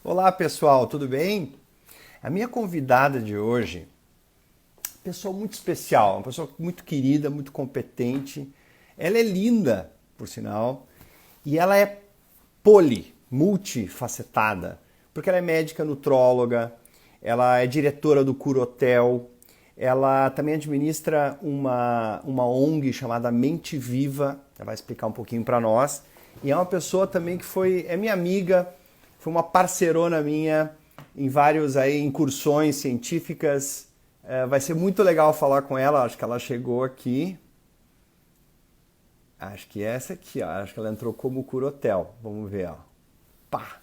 Olá pessoal, tudo bem? A minha convidada de hoje, pessoa muito especial, uma pessoa muito querida, muito competente. Ela é linda, por sinal, e ela é multifacetada, porque ela é médica nutróloga, ela é diretora do Cura Hotel, ela também administra uma ONG chamada Mente Viva, ela vai explicar um pouquinho para nós, e é uma pessoa também que é minha amiga, foi uma parcerona minha em vários aí incursões científicas. Vai ser muito legal falar com ela, acho que ela chegou aqui. Acho que é essa aqui, ó. Acho que ela entrou como Cura Hotel. Vamos ver, ó. Pá.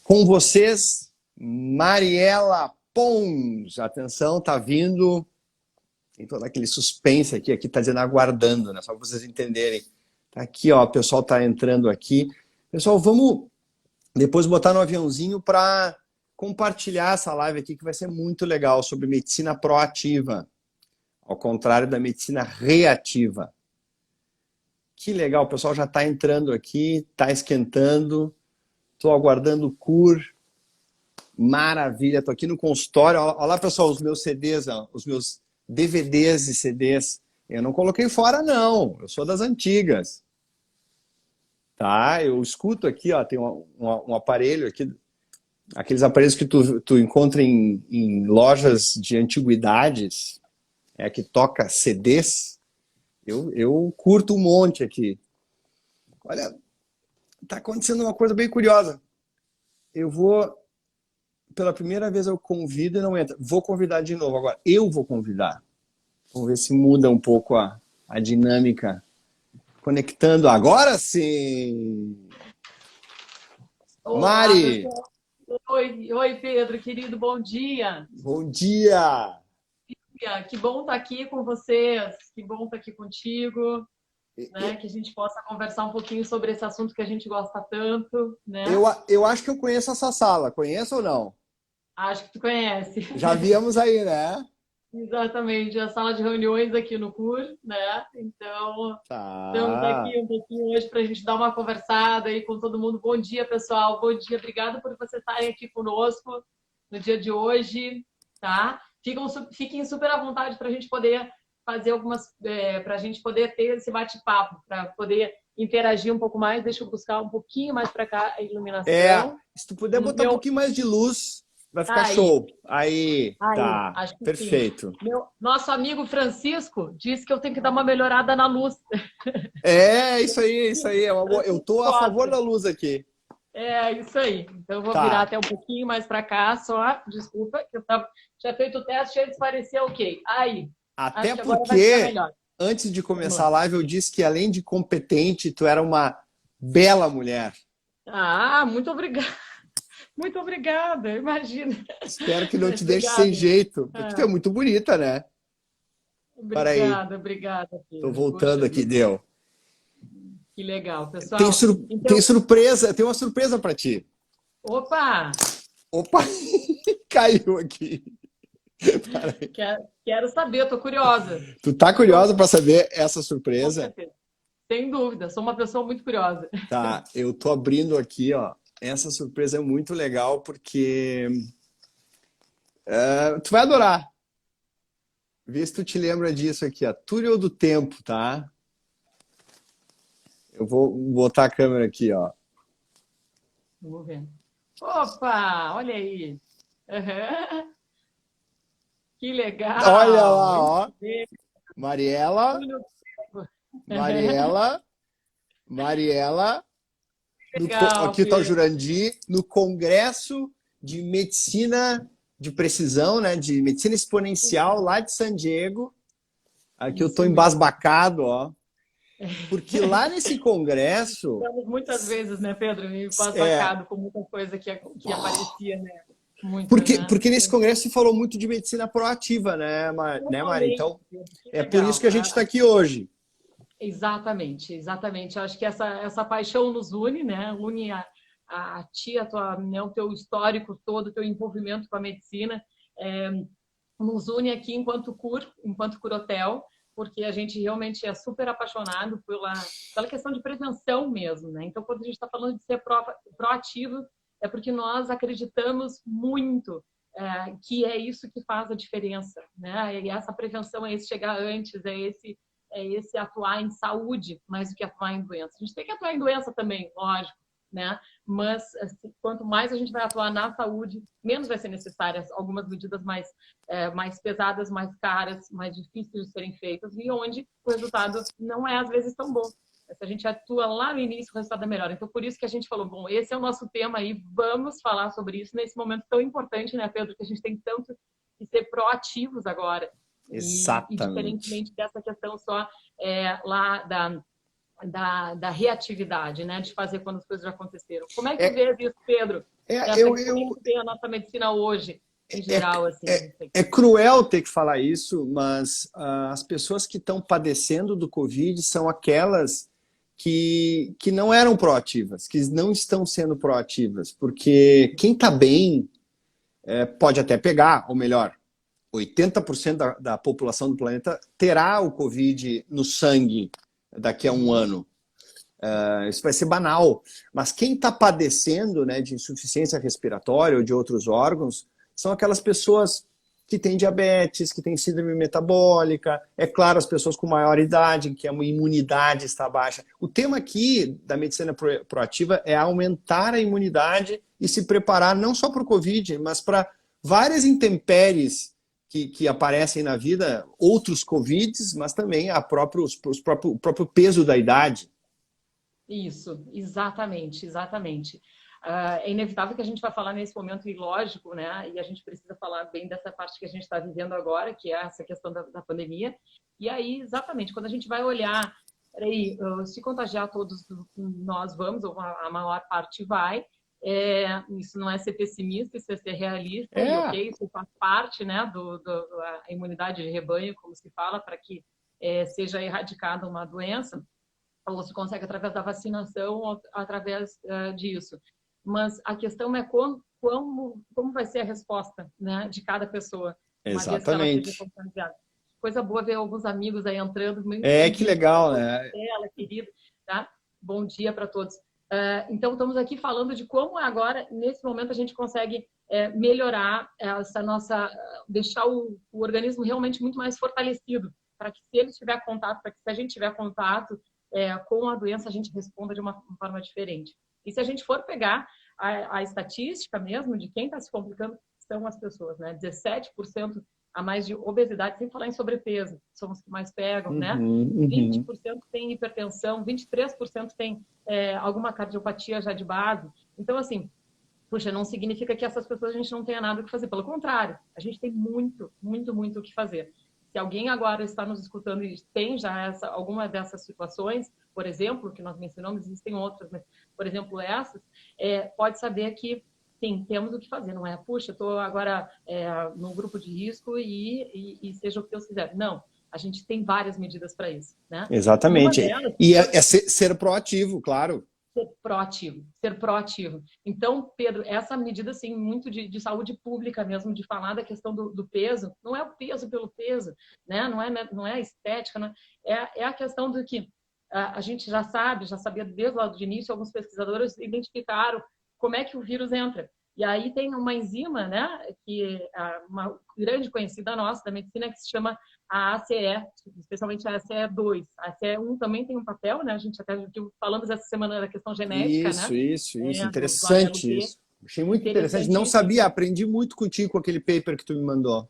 Com vocês, Mariela Pons. Atenção, tá vindo. Tem todo aquele suspense aqui tá dizendo aguardando, né? Só para vocês entenderem. Tá aqui, ó, o pessoal tá entrando aqui. Pessoal, vamos depois botar no aviãozinho para compartilhar essa live aqui, que vai ser muito legal, sobre medicina proativa, ao contrário da medicina reativa. Que legal, o pessoal já está entrando aqui, está esquentando. Estou aguardando o CUR. Maravilha, estou aqui no consultório. Olha lá, pessoal, os meus CDs, ó, os meus DVDs e CDs. Eu não coloquei fora, não. Eu sou das antigas. Tá? Eu escuto aqui, ó, tem um aparelho aqui, aqueles aparelhos que tu encontra em lojas de antiguidades, que toca CDs. Eu curto um monte aqui. Olha, tá acontecendo uma coisa bem curiosa. Eu vou, pela primeira vez eu convido e não entra. Vou convidar de novo agora. Eu vou convidar. Vamos ver se muda um pouco a dinâmica. Conectando agora sim. Olá, Mari, pessoal. Oi, Pedro, querido, bom dia. bom dia. Que bom estar aqui com vocês, que bom estar aqui contigo, né? Eu, Que a gente possa conversar um pouquinho sobre esse assunto que a gente gosta tanto, eu, né? eu acho que eu conheço essa sala. Conheço ou não? Acho que tu conhece. Já viemos aí, né? Exatamente, a sala de reuniões aqui no CUR, né? Então, estamos Tá. aqui um pouquinho hoje para a gente dar uma conversada aí com todo mundo. Bom dia, pessoal. Bom dia, obrigada por vocês estarem aqui conosco no dia de hoje, tá? Fiquem super à vontade para a gente poder fazer para a gente poder ter esse bate-papo, para poder interagir um pouco mais. Deixa eu buscar um pouquinho mais para cá a iluminação. Se tu puder No botar um meu, pouquinho mais de luz, vai ficar aí, show. Aí, Aí, tá. acho que sim. Perfeito. Nosso amigo Francisco disse que eu tenho que dar uma melhorada na luz. É, isso aí, isso aí. Eu Francisco tô a favor Costa. da luz aqui. É isso aí. Então eu vou virar Tá. até um pouquinho mais para cá, só. Desculpa, que eu tinha feito o teste e eles pareciam ok. Aí, Até acho que agora vai ficar porque, melhor. antes de Vamos começar a lá. live, eu disse que além de competente, tu era uma bela mulher. Ah, muito obrigada. Muito obrigada, imagina. Espero que não te deixe sem Obrigada. jeito, porque tu é Ah, muito bonita, né? Para aí. obrigada, Tô Pedro. voltando Poxa aqui, vida, deu. que legal. Tem, Pessoal, sur... tem então, surpresa, tem uma surpresa para ti. opa! Opa, caiu aqui. Para. Quero saber, estou curiosa. Tu tá Tô, curiosa para saber essa com surpresa? certeza. Sem dúvida, sou uma pessoa muito curiosa. Tá, eu tô abrindo aqui, ó. Essa surpresa é muito legal porque tu vai adorar. Vê se tu te lembra disso aqui, ó. Túnel do Tempo, tá? Eu vou botar a câmera aqui, ó. Vamos ver. Opa, olha aí. Aham. Que Olha legal. lá, Isso ó. mesmo. Mariela, Aham. Mariela, Mariela. Legal, Aqui tá o Pedro. Jurandir, no Congresso de Medicina de Precisão, né? De Medicina Exponencial, lá de San Diego. Aqui eu tô Isso mesmo. embasbacado, ó. Porque lá nesse congresso, Estamos muitas vezes, né, Pedro, me é, embasbacado com muita coisa que aparecia, né? Muita, né? porque nesse congresso se falou muito de medicina proativa, né, Mari? Totalmente, Então, Pedro. Que é por isso legal. que a gente está aqui hoje. Exatamente, exatamente. Eu acho que essa paixão nos une, né? Une a ti, né, o teu histórico todo, o teu envolvimento com a medicina. É, nos une aqui enquanto CUR, enquanto Curotel. porque a gente realmente é super apaixonado pela questão de prevenção mesmo, né? Então, quando a gente está falando de ser proativo, é porque nós acreditamos muito que é isso que faz a diferença, né? E essa prevenção é esse chegar antes, é esse atuar em saúde mais do que atuar em doença. A gente tem que atuar em doença também, lógico, né? Mas assim, quanto mais a gente vai atuar na saúde, menos vai ser necessárias algumas medidas mais pesadas, mais caras, mais difíceis de serem feitas e onde o resultado não é às vezes tão bom. Se a gente atua lá no início, o resultado é melhor. Então, por isso que a gente falou, bom, esse é o nosso tema aí, vamos falar sobre isso nesse momento tão importante, né, Pedro, que a gente tem tanto que ser proativos agora. E Exatamente. diferentemente dessa questão só lá da reatividade, né, de fazer quando as coisas já aconteceram. Como é que tu É, vê isso, Pedro? Como é que tu vê a nossa medicina hoje, em geral, assim? é cruel ter que falar isso, mas as pessoas que estão padecendo do Covid são aquelas que não eram proativas, que não estão sendo proativas, porque quem está bem pode até pegar, ou melhor, 80% da população do planeta terá o Covid no sangue daqui a um ano. Isso vai ser banal. Mas quem está padecendo, né, de insuficiência respiratória ou de outros órgãos são aquelas pessoas que têm diabetes, que têm síndrome metabólica, é claro, as pessoas com maior idade, que a imunidade está baixa. O tema aqui da medicina proativa é aumentar a imunidade e se preparar não só para o Covid, mas para várias intempéries que aparecem na vida, outros Covids, mas também o próprio peso da idade. Isso, exatamente, exatamente. É inevitável que a gente vai falar nesse momento, e lógico, né? E a gente precisa falar bem dessa parte que a gente está vivendo agora, que é essa questão da pandemia. E aí, exatamente, quando a gente vai olhar, peraí, se contagiar todos nós vamos, ou a maior parte vai. Isso não é ser pessimista, isso é ser realista, e ok, isso faz parte, né, da imunidade de rebanho, como se fala, para que seja erradicada uma doença, ou se consegue através da vacinação, ou através disso. Mas a questão é como vai ser a resposta, né, de cada pessoa, uma vez que ela seja Exatamente. contagiada. Coisa boa ver alguns amigos aí entrando. Que Bem-vindo, legal, né? Stella, querido. Tá? Bom dia para todos. Então, estamos aqui falando de como agora, nesse momento, a gente consegue melhorar essa nossa... deixar o organismo realmente muito mais fortalecido, para que se ele tiver contato, para que se a gente tiver contato com a doença, a gente responda de uma forma diferente. E se a gente for pegar a estatística mesmo de quem está se complicando, são as pessoas, né? 17% a mais de obesidade, sem falar em sobrepeso, são os que mais pegam, né? 20% tem hipertensão, 23% tem alguma cardiopatia já de base. Então, assim, puxa, não significa que essas pessoas a gente não tenha nada o que fazer. Pelo contrário, a gente tem muito, muito, muito o que fazer. Se alguém agora está nos escutando e tem já alguma dessas situações, por exemplo, que nós mencionamos, existem outras, mas, por exemplo, essas, pode saber que, sim, temos o que fazer. Não é, puxa, estou agora num grupo de risco e seja o que Deus quiser. Não, a gente tem várias medidas para isso, né? E uma Exatamente. delas... E é ser proativo, claro. Ser proativo. Então, Pedro, essa medida, assim, muito de saúde pública mesmo, de falar da questão do peso, não é o peso pelo peso, né? Não é a estética, não é a questão do que a gente já sabia desde lá do início, alguns pesquisadores identificaram como é que o vírus entra. E aí tem uma enzima, né, que é uma grande conhecida nossa da medicina, que se chama a ACE, especialmente a ACE2. A ACE1 também tem um papel, né? A gente até falamos essa semana da questão genética, né? Isso. Do alelo Interessante B. isso. Achei muito interessante. Não sabia, aprendi muito contigo com aquele paper que tu me mandou.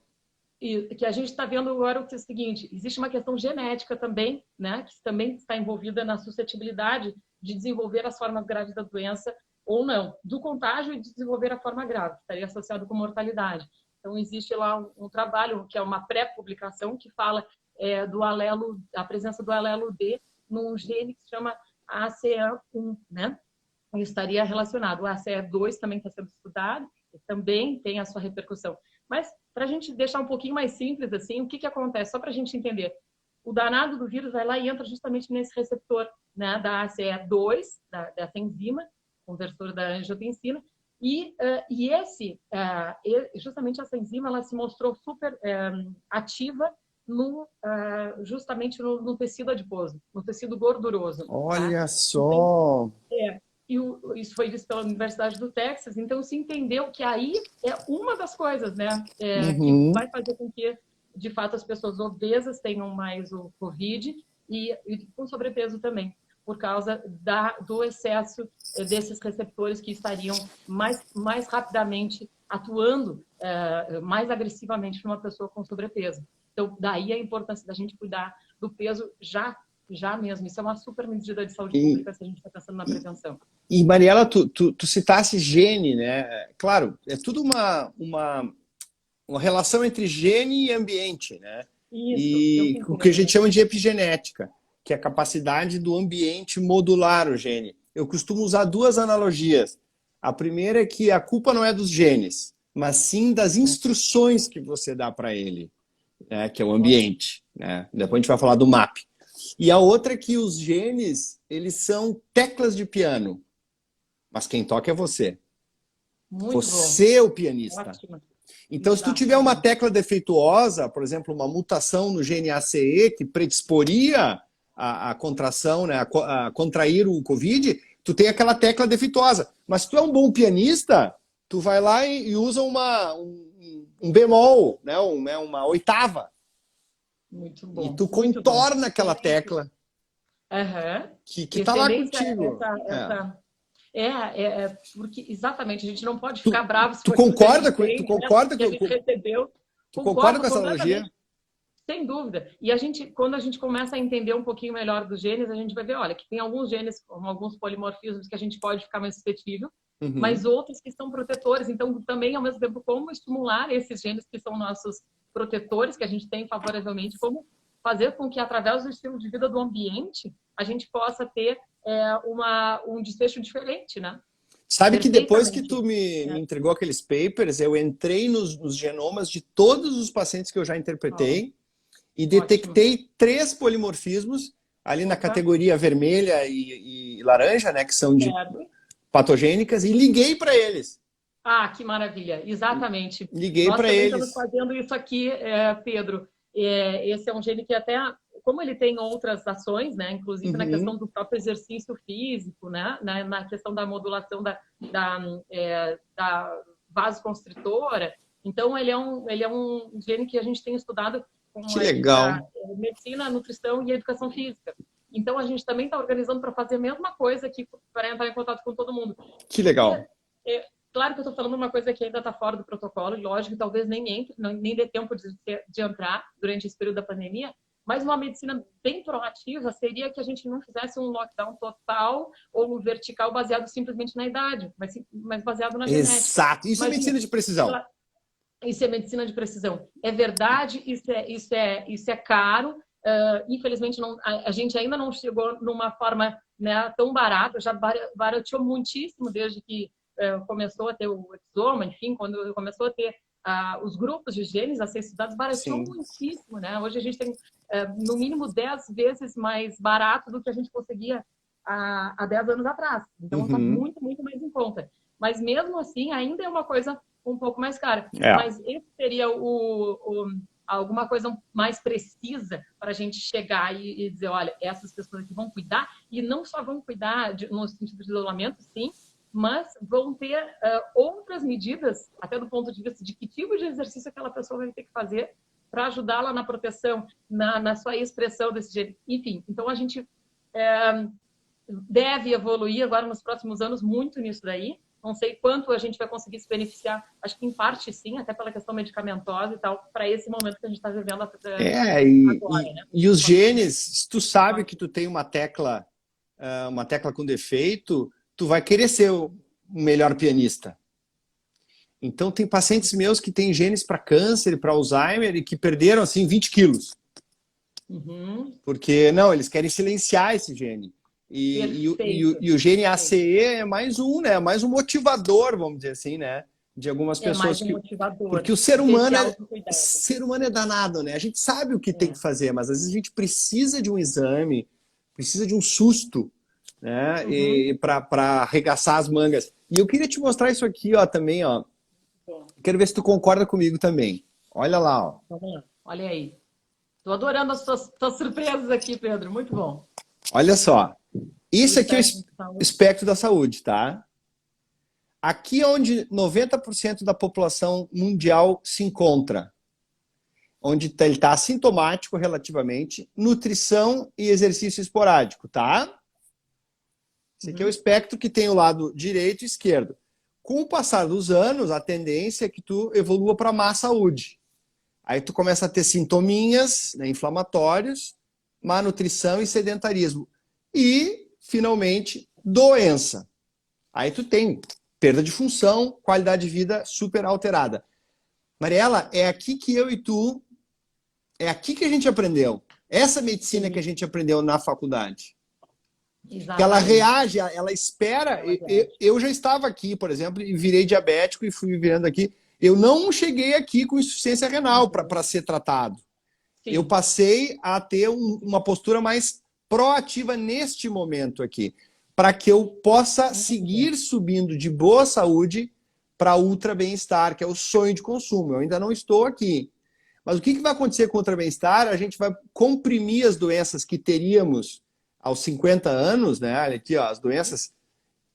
E que a gente está vendo agora o seguinte, existe uma questão genética também, né? Que também está envolvida na suscetibilidade de desenvolver as formas graves da doença ou não, do contágio e de desenvolver a forma grave, que estaria associado com mortalidade. Então, existe lá um trabalho, que é uma pré-publicação, que fala do alelo, a presença do alelo D num gene que se chama ACE1, né? E estaria relacionado. O ACE2 também está sendo estudado, e também tem a sua repercussão. Mas, para a gente deixar um pouquinho mais simples, assim, o que acontece? Só para a gente entender. O danado do vírus vai lá e entra justamente nesse receptor, né, da ACE2, dessa enzima, conversor da angiotensina, e justamente essa enzima ela se mostrou super ativa justamente no tecido adiposo, no tecido gorduroso. Olha Tá? só! Isso foi visto pela Universidade do Texas, então se entendeu que aí é uma das coisas, né, que Uhum. vai fazer com que, de fato, as pessoas obesas tenham mais o Covid e com sobrepeso também, por causa do excesso desses receptores que estariam mais rapidamente atuando mais agressivamente numa pessoa com sobrepeso. Então, daí a importância da gente cuidar do peso já mesmo. Isso é uma super medida de saúde pública se a gente está pensando na prevenção. E Mariela, tu citasse gene, né? Claro, é tudo uma relação entre gene e ambiente, né? Isso, eu E fiz o que a mesmo. gente chama de epigenética, que é a capacidade do ambiente modular o gene. Eu costumo usar duas analogias. A primeira é que a culpa não é dos genes, mas sim das instruções que você dá para ele, né? Que é o ambiente, né? Depois a gente vai falar do MAP. E a outra é que os genes, eles são teclas de piano, mas quem toca é você. Muito bom. Você é o pianista. Ótimo. Então, se tu tiver uma tecla defeituosa, por exemplo, uma mutação no gene ACE que predisporia a contração, né, a contrair o COVID, tu tem aquela tecla defeituosa. Mas se tu é um bom pianista, tu vai lá e usa um bemol, né, uma oitava. Muito bom. E tu Muito contorna bom. aquela tecla que tá lá contigo. Porque exatamente, a gente não pode ficar bravo se Tu for aquilo que a concorda gente com, tem, tu né, concorda que a com, gente recebeu. tu concorda com essa completamente, analogia? sem dúvida. E quando a gente começa a entender um pouquinho melhor dos genes, a gente vai ver, olha, que tem alguns genes, alguns polimorfismos que a gente pode ficar mais suscetível, mas outros que são protetores. Então, também, ao mesmo tempo, como estimular esses genes que são nossos protetores, que a gente tem favoravelmente, como fazer com que, através do estilo de vida do ambiente, a gente possa ter um desfecho diferente, né? Sabe que depois que tu me entregou aqueles papers, eu entrei nos genomas de todos os pacientes que eu já interpretei e detectei 3 polimorfismos ali na categoria vermelha e laranja, né, que são de patogênicas, e liguei para eles. Ah, que maravilha! Exatamente. Liguei para também eles. Estamos fazendo isso aqui, Pedro. Esse é um gene que até, como ele tem outras ações, né, inclusive na questão do próprio exercício físico, né, na questão da modulação da vasoconstritora. Então, ele é um gene que a gente tem estudado com que legal. A medicina, a nutrição e a educação física. Então, a gente também está organizando para fazer a mesma coisa aqui, para entrar em contato com todo mundo. Que legal. Claro que eu estou falando uma coisa que ainda está fora do protocolo, e lógico que talvez nem dê tempo de entrar durante esse período da pandemia, mas uma medicina bem proativa seria que a gente não fizesse um lockdown total ou um vertical baseado simplesmente na idade, mas baseado na genética. Exato. Isso é medicina de precisão. Isso é medicina de precisão. É verdade, isso é caro. Infelizmente, a gente ainda não chegou numa forma, né, tão barata. Já barateou muitíssimo desde que começou a ter o exoma, enfim, quando começou a ter os grupos de genes a ser estudados, barateou muitíssimo, né? Hoje a gente tem, no mínimo, 10 vezes mais barato do que a gente conseguia há 10 anos atrás. Então, está muito, muito mais em conta. Mas, mesmo assim, ainda é uma coisa um pouco mais cara. Mas esse seria alguma coisa mais precisa para a gente chegar e dizer, olha, essas pessoas aqui vão cuidar, e não só vão cuidar no sentido de isolamento, sim, mas vão ter outras medidas, até do ponto de vista de que tipo de exercício aquela pessoa vai ter que fazer para ajudá-la na proteção, na sua expressão desse jeito. Enfim, então a gente deve evoluir agora nos próximos anos muito nisso daí. Não sei quanto a gente vai conseguir se beneficiar, acho que em parte sim, até pela questão medicamentosa e tal, para esse momento que a gente está vivendo agora. Né? E os genes, se tu sabe que tu tem uma tecla com defeito, tu vai querer ser o melhor pianista. Então, tem pacientes meus que têm genes para câncer e para Alzheimer e que perderam, assim, 20 quilos. Porque, não, eles querem silenciar esse gene. E o gene ACE é mais um, né? Mais um motivador, vamos dizer assim, né? De algumas pessoas. Mais um motivador. Porque o ser humano é danado, né? A gente sabe o que tem que fazer, mas às vezes a gente precisa de um exame, precisa de um susto, né? Para arregaçar as mangas. E eu queria te mostrar isso aqui, ó, também, ó. Quero ver se tu concorda comigo também. Olha lá, ó. Vamos lá. Olha aí. Tô adorando as tuas surpresas aqui, Pedro. Muito bom. Olha só. Isso aqui é o Espectro espectro da saúde, tá? Aqui é onde 90% da população mundial se encontra. Onde ele está assintomático relativamente, nutrição e exercício esporádico, tá? Esse aqui é o espectro que tem o lado direito e esquerdo. Com o passar dos anos, a tendência é que tu evolua para má saúde. Aí tu começa a ter sintominhas, né, inflamatórios, má nutrição e sedentarismo. E, finalmente, doença. Aí tu tem perda de função, qualidade de vida super alterada. Mariela, é aqui que eu e tu, é aqui que a gente aprendeu. Essa medicina que a gente aprendeu na faculdade. Que ela reage, ela espera. Eu já estava aqui, por exemplo, e virei diabético e fui virando aqui. Eu não cheguei aqui com insuficiência renal para ser tratado. Sim. Eu passei a ter uma postura mais proativa neste momento aqui, para que eu possa seguir subindo de boa saúde para ultra bem-estar, que é o sonho de consumo. Eu ainda não estou aqui. Mas o que vai acontecer com o ultra bem-estar? A gente vai comprimir as doenças que teríamos aos 50 anos, né? Aqui, ó, as doenças,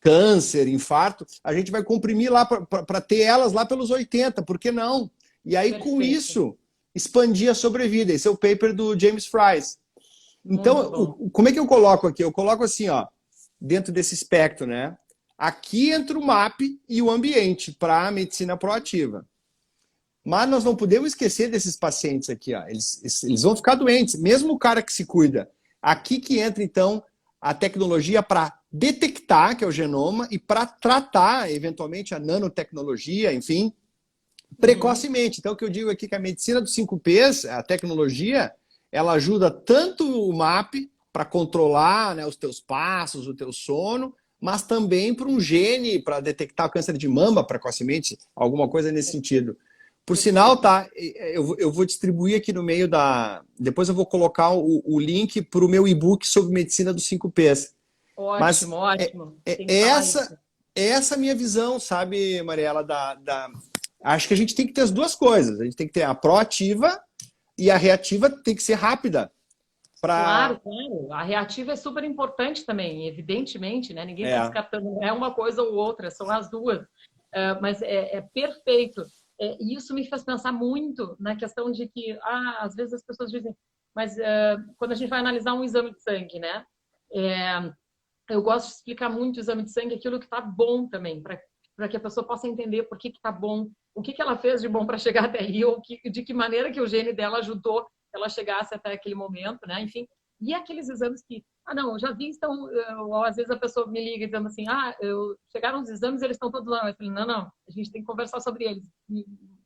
câncer, infarto, a gente vai comprimir lá para ter elas lá pelos 80, por que não? E aí, Perfeito. Com isso, expandir a sobrevida. Esse é o paper do James Fries. Então, como é que eu coloco aqui? Eu coloco assim, ó, dentro desse espectro, né? Aqui entra o MAP e o ambiente para a medicina proativa. Mas nós não podemos esquecer desses pacientes aqui, ó. Eles vão ficar doentes, mesmo o cara que se cuida. Aqui que entra, então, a tecnologia para detectar, que é o genoma, e para tratar, eventualmente, a nanotecnologia, enfim, precocemente. Então, o que eu digo aqui é que a medicina dos 5Ps, a tecnologia, ela ajuda tanto o MAP para controlar, né, os teus passos, o teu sono, mas também para um gene, para detectar o câncer de mama precocemente, alguma coisa nesse sentido. Por sinal, tá? Eu vou distribuir aqui no meio da... Depois eu vou colocar o link para o meu e-book sobre medicina dos 5Ps. Ótimo, mas ótimo. Essa minha visão, sabe, Mariela, acho que a gente tem que ter as duas coisas. A gente tem que ter a proativa e a reativa tem que ser rápida. Claro, claro. A reativa é super importante também, evidentemente, né? Ninguém está descartando, é uma coisa ou outra, são as duas. Mas é perfeito. E isso me fez pensar muito na questão de que, às vezes as pessoas dizem, mas quando a gente vai analisar um exame de sangue, né? Eu gosto de explicar muito o exame de sangue, aquilo que está bom também, para que a pessoa possa entender por que está bom, o que ela fez de bom para chegar até aí, ou de que maneira que o gene dela ajudou ela chegasse até aquele momento, né? Enfim, e aqueles exames que, não, eu já vi, ou às vezes a pessoa me liga dizendo assim, chegaram os exames, eles estão todos lá. Eu falei, não, a gente tem que conversar sobre eles,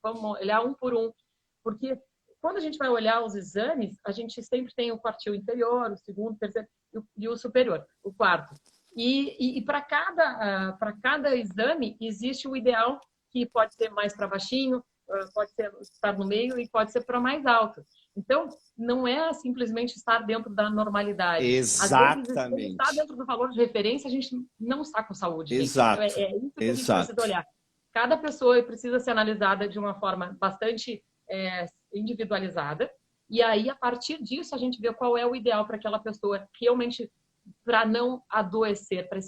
vamos olhar um por um, porque quando a gente vai olhar os exames, a gente sempre tem o quartil inferior, o segundo, o terceiro e o superior, o quarto. E para cada exame existe o ideal, que pode ser mais para baixinho, pode ser estar no meio e pode ser para mais alto. Então, não é simplesmente estar dentro da normalidade. Exatamente. Às vezes, estar dentro do valor de referência, a gente não está com saúde. Exato. Então, é isso que a gente precisa olhar. Cada pessoa precisa ser analisada de uma forma bastante individualizada. E aí, a partir disso, a gente vê qual é o ideal para aquela pessoa realmente, para não adoecer, para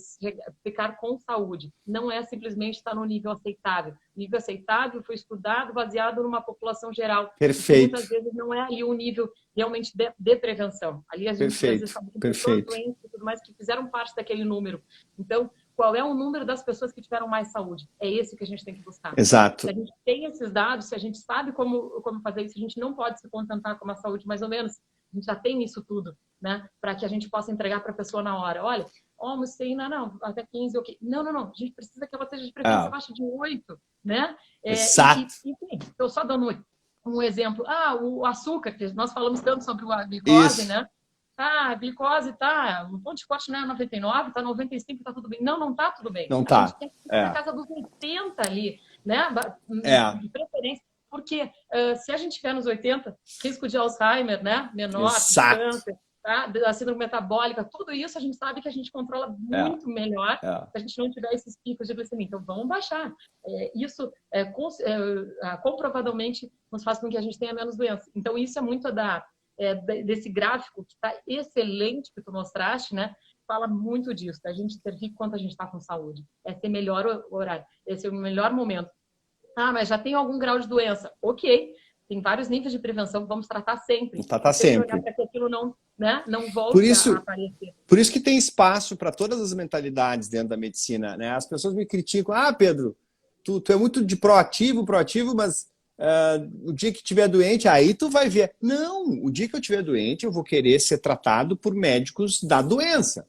ficar com saúde. Não é simplesmente estar no nível aceitável. O nível aceitável foi estudado baseado numa população geral. Perfeito. Muitas vezes não é ali um nível realmente de prevenção. Ali a gente às vezes sabe que pessoas doentes e tudo mais que fizeram parte daquele número. Então, qual é o número das pessoas que tiveram mais saúde? É esse que a gente tem que buscar. Exato. Se a gente tem esses dados, se a gente sabe como fazer isso, a gente não pode se contentar com uma saúde mais ou menos. A gente já tem isso tudo, né? Para que a gente possa entregar para a pessoa na hora. Olha, almocei, não, até 15, ok. Não. A gente precisa que ela esteja de preferência abaixo de 8, né? Exato. Enfim, estou só dando um exemplo. O açúcar, que nós falamos tanto sobre a glicose, né? A glicose o ponto de corte não é 99, está 95, está tudo bem. Não está tudo bem. Não está. A gente tem que ir na casa dos 80 ali, né? De preferência. Porque se a gente tiver nos 80, risco de Alzheimer, né? Menor, câncer, da síndrome metabólica, tudo isso a gente sabe que a gente controla muito melhor se a gente não tiver esses picos de glicemia. Então, vamos baixar. Isso comprovadamente nos faz com que a gente tenha menos doença. Então, isso é muito desse gráfico que está excelente que tu mostraste, né? Fala muito disso, da gente intervir quanto a gente está com saúde. Esse é o melhor horário, esse é o melhor momento. Ah, mas já tem algum grau de doença. Ok, tem vários níveis de prevenção que vamos tratar sempre. Tratar Sempre sempre. olhar para que aquilo não, né, não Por volte isso, a aparecer. por isso que tem espaço para todas as mentalidades dentro da medicina, né? As pessoas me criticam, Pedro, tu é muito de proativo, mas o dia que estiver doente, aí tu vai ver. Não, o dia que eu estiver doente, eu vou querer ser tratado por médicos da doença.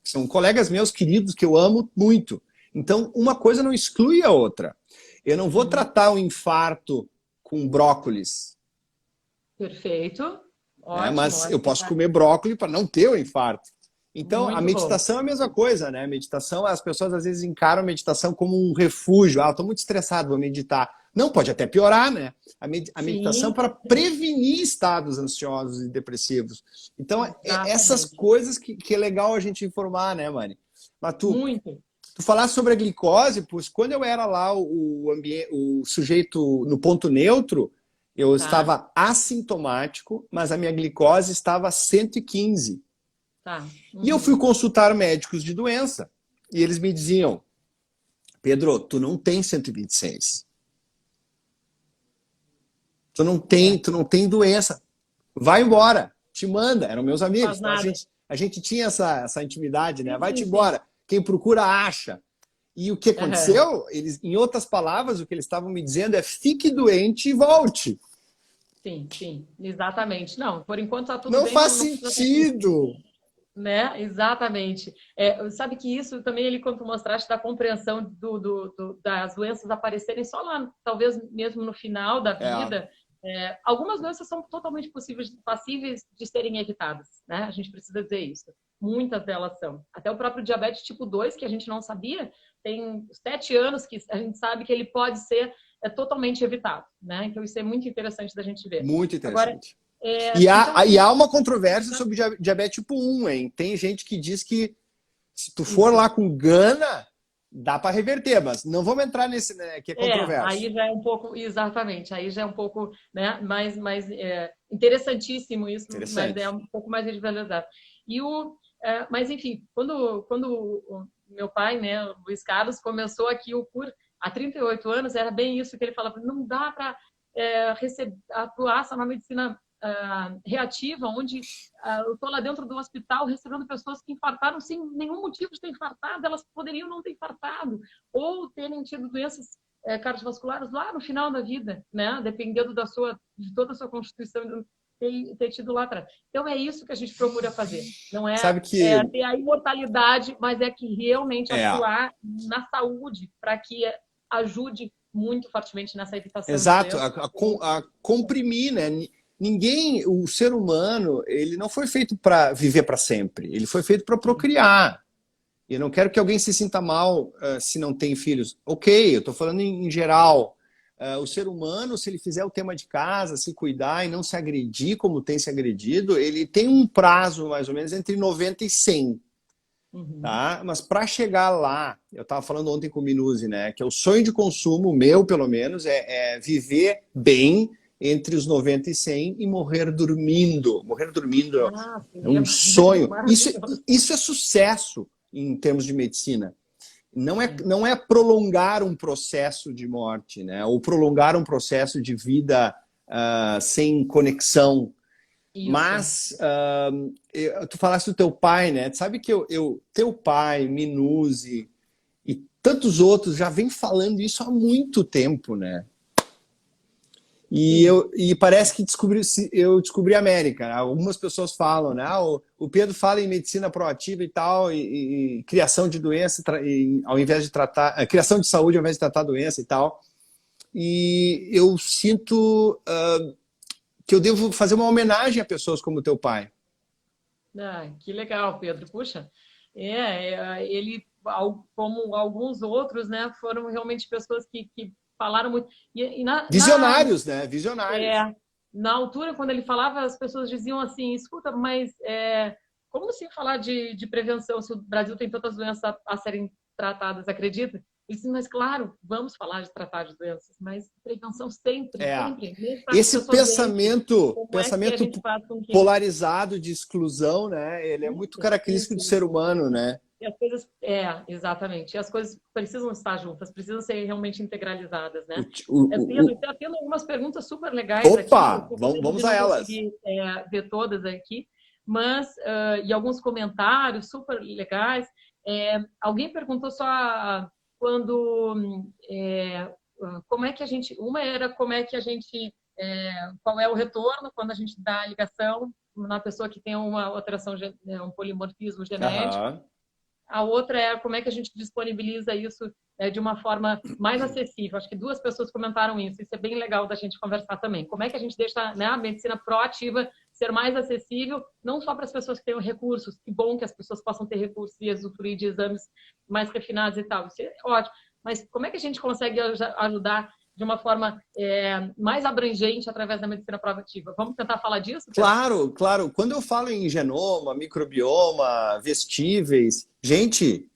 São colegas meus queridos que eu amo muito. Então, uma coisa não exclui a outra. Eu não vou tratar um infarto com brócolis. Perfeito. Né? Ótimo. Mas eu posso comer brócolis para não ter o infarto. Então, Muito a meditação é a mesma coisa, né? A meditação, as pessoas às vezes encaram a meditação como um refúgio. Estou muito estressado, vou meditar. Não, pode até piorar, né? A meditação para prevenir estados ansiosos e depressivos. Então, essas coisas que é legal a gente informar, né, Mari? Mas tu falaste sobre a glicose, pois quando eu era lá o sujeito no ponto neutro, eu estava assintomático, mas a minha glicose estava 115. E eu fui consultar médicos de doença. E eles me diziam, Pedro, tu não tem 126. Tu não tem doença. Vai embora. Te manda. Eram meus amigos. Então, a gente tinha essa intimidade, né? Vai-te embora. Quem procura, acha. E o que aconteceu? Eles, em outras palavras, o que eles estavam me dizendo é fique doente e volte. Sim, exatamente. Não, por enquanto tá tudo bem. Não faz sentido. Né? Exatamente. Sabe que isso também, quando tu mostraste da compreensão das doenças aparecerem só lá, talvez mesmo no final da vida, algumas doenças são totalmente passíveis de serem evitadas, né? A gente precisa dizer isso. Muitas delas são. Até o próprio diabetes tipo 2, que a gente não sabia, tem 7 anos que a gente sabe que ele pode ser totalmente evitado, né? Então isso é muito interessante da gente ver. Muito interessante. Agora, e há uma controvérsia sobre diabetes tipo 1, hein? Tem gente que diz que se tu for lá com gana, dá para reverter, mas não vamos entrar nesse, né, que é controverso. Aí já é um pouco, exatamente, aí já é um pouco, né, mais interessantíssimo isso, mas é um pouco mais individualizado. Mas enfim, quando o meu pai, né, o Luiz Carlos, começou aqui o CUR há 38 anos, era bem isso que ele falava, não dá para atuar só na medicina reativa, onde eu estou lá dentro do hospital recebendo pessoas que infartaram sem nenhum motivo de ter infartado, elas poderiam não ter infartado, ou terem tido doenças cardiovasculares lá no final da vida, né? Dependendo de toda a sua constituição, ter tido lá atrás. Então é isso que a gente procura fazer. Não é ter a imortalidade, mas é que realmente atuar na saúde para que ajude muito fortemente nessa evitação. Exato, a comprimir, né? Ninguém, o ser humano, ele não foi feito para viver para sempre. Ele foi feito para procriar. E eu não quero que alguém se sinta mal se não tem filhos. Ok, eu estou falando em geral. O ser humano, se ele fizer o tema de casa, se cuidar e não se agredir como tem se agredido, ele tem um prazo mais ou menos entre 90 e 100. Tá? Mas para chegar lá, eu estava falando ontem com o Minuzzi, né, que é o sonho de consumo meu, pelo menos, é viver bem entre os 90 e 100 e morrer dormindo. Morrer dormindo é um sonho. Isso é sucesso em termos de medicina. Não é prolongar um processo de morte, né? Ou prolongar um processo de vida sem conexão. Isso. Mas tu falaste do teu pai, né? Tu sabe que teu pai, Minuzzi e tantos outros já vem falando isso há muito tempo, né? E parece que eu descobri a América. Algumas pessoas falam, né? O Pedro fala em medicina proativa e tal, e criação de doença, ao invés de tratar, criação de saúde ao invés de tratar a doença e tal. E eu sinto que eu devo fazer uma homenagem a pessoas como o teu pai. Que legal, Pedro. Puxa, ele, como alguns outros, né, foram realmente pessoas que falaram muito. Visionários, né? Visionários. Na altura, quando ele falava, as pessoas diziam assim, escuta, mas como assim falar de prevenção se o Brasil tem tantas doenças a serem tratadas, acredita? Ele disse, mas claro, vamos falar de tratar de doenças, mas prevenção sempre, sempre. Esse pensamento, como é que a gente faz com que... polarizado de exclusão, né? Ele é muito característico do ser humano, né? E as coisas, exatamente. E as coisas precisam estar juntas, precisam ser realmente integralizadas, né? Está tendo algumas perguntas super legais aqui. Opa, vamos a elas. Eu não consegui ver todas aqui, mas e alguns comentários super legais. Alguém perguntou só quando como é que a gente... Uma era como é que a gente... qual é o retorno quando a gente dá a ligação na pessoa que tem uma alteração, um polimorfismo genético. Uhum. A outra é como é que a gente disponibiliza isso de uma forma mais acessível. Acho que 2 pessoas comentaram isso. Isso é bem legal da gente conversar também. Como é que a gente deixa, né, a medicina proativa ser mais acessível, não só para as pessoas que têm recursos. Que bom que as pessoas possam ter recursos e usufruir de exames mais refinados e tal. Isso é ótimo. Mas como é que a gente consegue ajudar de uma forma mais abrangente através da medicina proativa? Vamos tentar falar disso? Claro, claro. Quando eu falo em genoma, microbioma, vestíveis, gente,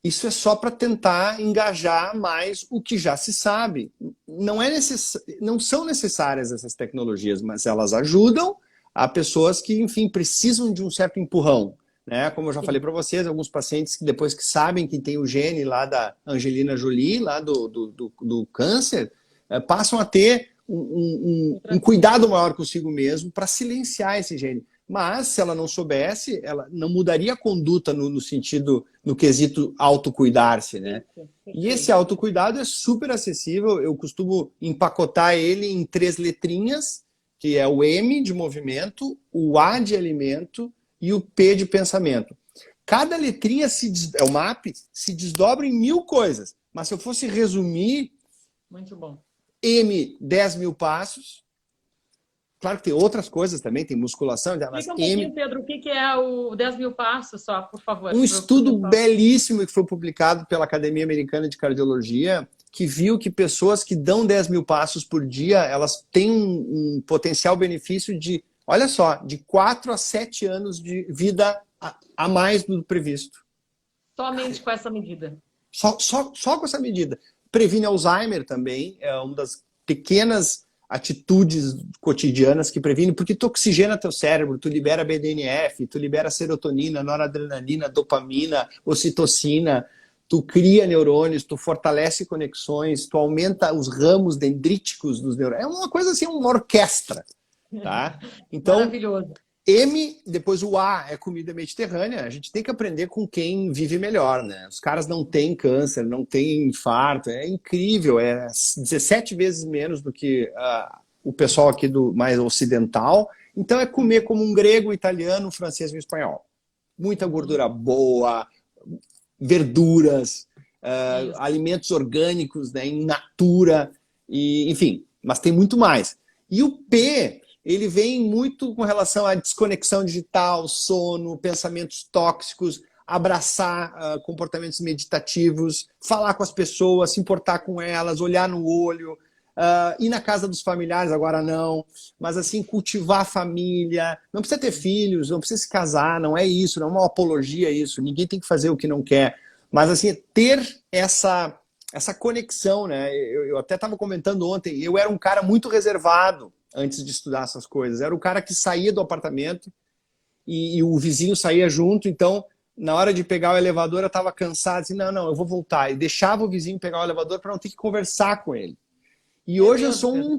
isso é só para tentar engajar mais o que já se sabe. Não são necessárias essas tecnologias, mas elas ajudam a pessoas que, enfim, precisam de um certo empurrão. Né? Como eu já falei para vocês, alguns pacientes que depois que sabem que tem o gene lá da Angelina Jolie, lá do câncer, passam a ter um cuidado maior consigo mesmo para silenciar esse gene. Mas, se ela não soubesse, ela não mudaria a conduta no quesito autocuidar-se, né? E esse autocuidado é super acessível. Eu costumo empacotar ele em 3 letrinhas, que é o M de movimento, o A de alimento e o P de pensamento. Cada letrinha, o MAP, se desdobra em 1000 coisas. Mas se eu fosse resumir... Muito bom. M, 10.000 passos. Claro que tem outras coisas também, tem musculação. Mas explica um pouquinho, Pedro, o que é o 10.000 passos, só, por favor. Um estudo belíssimo que foi publicado pela Academia Americana de Cardiologia, que viu que pessoas que dão 10.000 passos por dia, elas têm um potencial benefício de, olha só, de 4 a 7 anos de vida a mais do previsto. Somente com essa medida? Só com essa medida. Previne Alzheimer também, é uma das pequenas atitudes cotidianas que previne, porque tu oxigena teu cérebro, tu libera BDNF, tu libera serotonina, noradrenalina, dopamina, ocitocina, tu cria neurônios, tu fortalece conexões, tu aumenta os ramos dendríticos dos neurônios. É uma coisa assim, uma orquestra. Tá? Então, maravilhoso. M, depois o A é comida mediterrânea. A gente tem que aprender com quem vive melhor, né? Os caras não têm câncer, não têm infarto. É incrível, é 17 vezes menos do que o pessoal aqui do mais ocidental. Então é comer como um grego, italiano, francês e espanhol. Muita gordura boa, verduras, alimentos orgânicos, né, in natura, e, enfim, mas tem muito mais. E o P... ele vem muito com relação à desconexão digital, sono, pensamentos tóxicos, abraçar comportamentos meditativos, falar com as pessoas, se importar com elas, olhar no olho, ir na casa dos familiares, agora não, mas assim, cultivar a família, não precisa ter filhos, não precisa se casar, não é isso, não é uma apologia a isso, ninguém tem que fazer o que não quer, mas assim, ter essa conexão, né? Eu até estava comentando ontem, eu era um cara muito reservado, antes de estudar essas coisas. Era o cara que saía do apartamento e o vizinho saía junto, então, na hora de pegar o elevador, eu estava cansado, assim, não, eu vou voltar. E deixava o vizinho pegar o elevador para não ter que conversar com ele. E hoje eu sou um...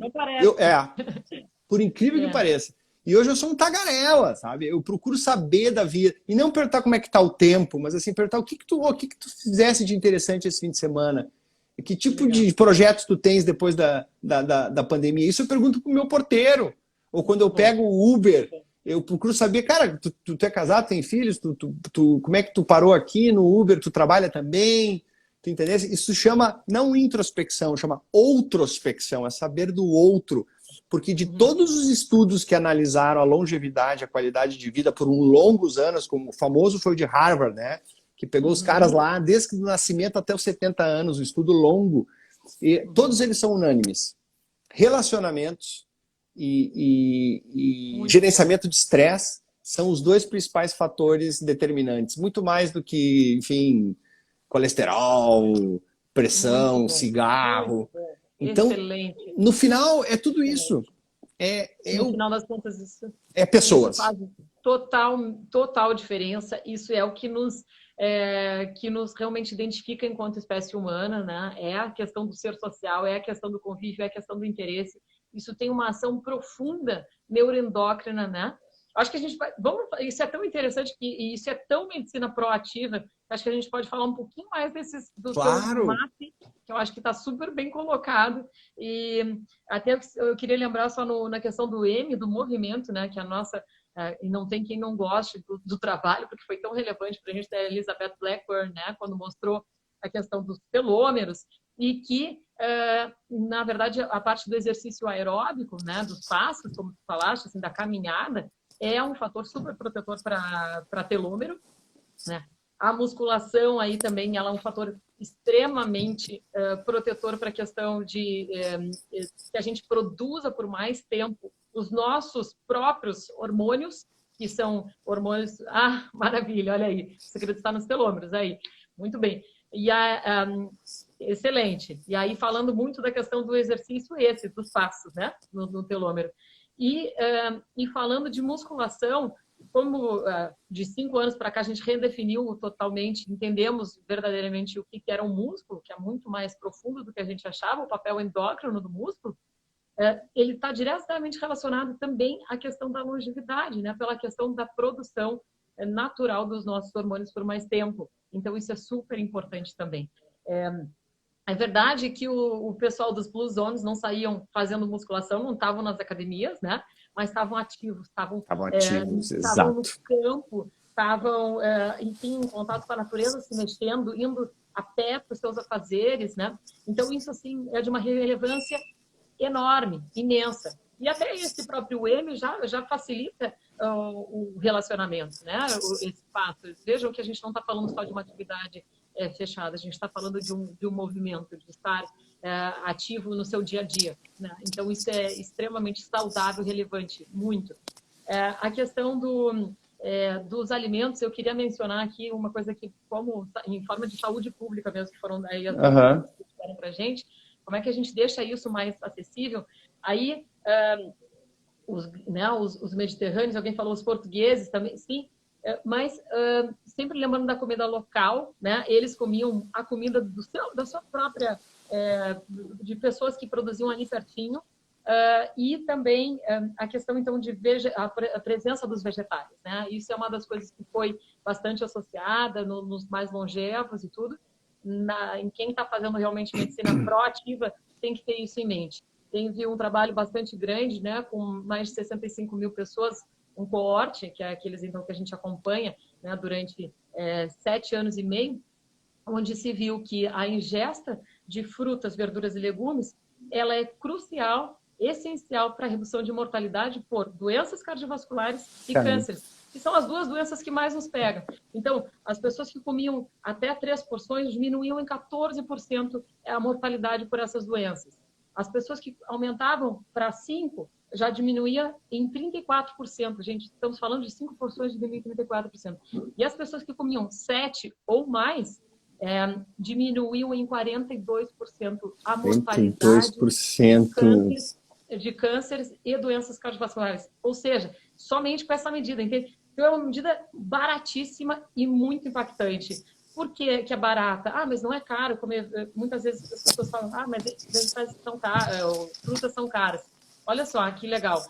por incrível que pareça. E hoje eu sou um tagarela, sabe? Eu procuro saber da vida. E não perguntar como é que está o tempo, mas assim, perguntar o que tu fizesse de interessante esse fim de semana. Que tipo de projetos tu tens depois da pandemia? Isso eu pergunto pro meu porteiro. Ou quando eu pego o Uber, eu procuro saber, cara, tu é casado, tem filhos? Como é que tu parou aqui no Uber? Tu trabalha também? Tu entendeu? Isso chama, não introspecção, chama outrospecção, é saber do outro. Porque de todos os estudos que analisaram a longevidade, a qualidade de vida por longos anos, como o famoso foi o de Harvard, né? Que pegou os caras lá desde o nascimento até os 70 anos, um estudo longo. E todos eles são unânimes. Relacionamentos e gerenciamento de estresse são os 2 principais fatores determinantes. Muito mais do que, enfim, colesterol, pressão, Muito bom. cigarro. Muito bom. Então, Excelente. no final, é tudo isso. No final das contas, isso pessoas. faz total diferença. Isso é o que nos realmente identifica enquanto espécie humana, né? É a questão do ser social, é a questão do convívio, é a questão do interesse. Isso tem uma ação profunda neuroendócrina, né? Acho que a gente vai... isso é tão interessante e isso é tão medicina proativa. Acho que a gente pode falar um pouquinho mais do teu MAP, que eu acho que está super bem colocado. E até eu queria lembrar só na questão do M, do movimento, né? Que a nossa... e não tem quem não goste do trabalho, porque foi tão relevante para a gente, a Elizabeth Blackburn, né? Quando mostrou a questão dos telômeros, e que, na verdade, a parte do exercício aeróbico, né? Dos passos, como tu falaste, assim, da caminhada, é um fator super protetor para telômero, né? A musculação aí também ela é um fator extremamente protetor para a questão de que a gente produza por mais tempo os nossos próprios hormônios, que são hormônios... Ah, maravilha, olha aí. O segredo está nos telômeros, aí. Muito bem. Excelente. E aí, falando muito da questão do exercício dos passos, né? No telômero. E falando de musculação, como de 5 anos para cá a gente redefiniu totalmente, entendemos verdadeiramente o que era um músculo, que é muito mais profundo do que a gente achava, o papel endócrino do músculo, ele está diretamente relacionado também à questão da longevidade, né? Pela questão da produção natural dos nossos hormônios por mais tempo. Então, isso é super importante também. É verdade que o pessoal dos Blue Zones não saíam fazendo musculação, não estavam nas academias, né? Mas estavam ativos, estavam no campo, estavam, enfim, em contato com a natureza, se mexendo, indo a pé para os seus afazeres, né? Então, isso, assim, é de uma relevância enorme, imensa. E até esse próprio M já facilita o relacionamento, né? Esse passo. Vejam que a gente não está falando só de uma atividade fechada, a gente está falando de um movimento, de estar ativo no seu dia a dia, né? Então, isso é extremamente saudável, relevante, muito. A questão dos alimentos, eu queria mencionar aqui uma coisa que, como em forma de saúde pública mesmo, que foram aí as perguntas que fizeram para a gente, como é que a gente deixa isso mais acessível? Aí, os mediterrâneos, alguém falou os portugueses também, sim, mas sempre lembrando da comida local, né? Eles comiam a comida da sua própria, de pessoas que produziam ali pertinho, e também a questão, então, de a presença dos vegetais, né? Isso é uma das coisas que foi bastante associada nos mais longevos e tudo. Em quem está fazendo realmente medicina proativa, tem que ter isso em mente. Teve um trabalho bastante grande, né, com mais de 65 mil pessoas, um coorte, que é aqueles então, que a gente acompanha, né, durante 7 anos e meio, onde se viu que a ingesta de frutas, verduras e legumes, ela é crucial, essencial para a redução de mortalidade por doenças cardiovasculares e cânceres, que são as duas doenças que mais nos pegam. Então, as pessoas que comiam até 3 porções diminuíam em 14% a mortalidade por essas doenças. As pessoas que aumentavam para 5 já diminuía em 34%. Gente, estamos falando de 5 porções, diminuía em 34%. E as pessoas que comiam 7 ou mais diminuiu em 42% a mortalidade de cânceres e doenças cardiovasculares. Ou seja, somente com essa medida, entende? Então, é uma medida baratíssima e muito impactante. Por que é barata? Ah, mas não é caro comer. Muitas vezes as pessoas falam, mas vegetais são caros, frutas são caras. Olha só, que legal.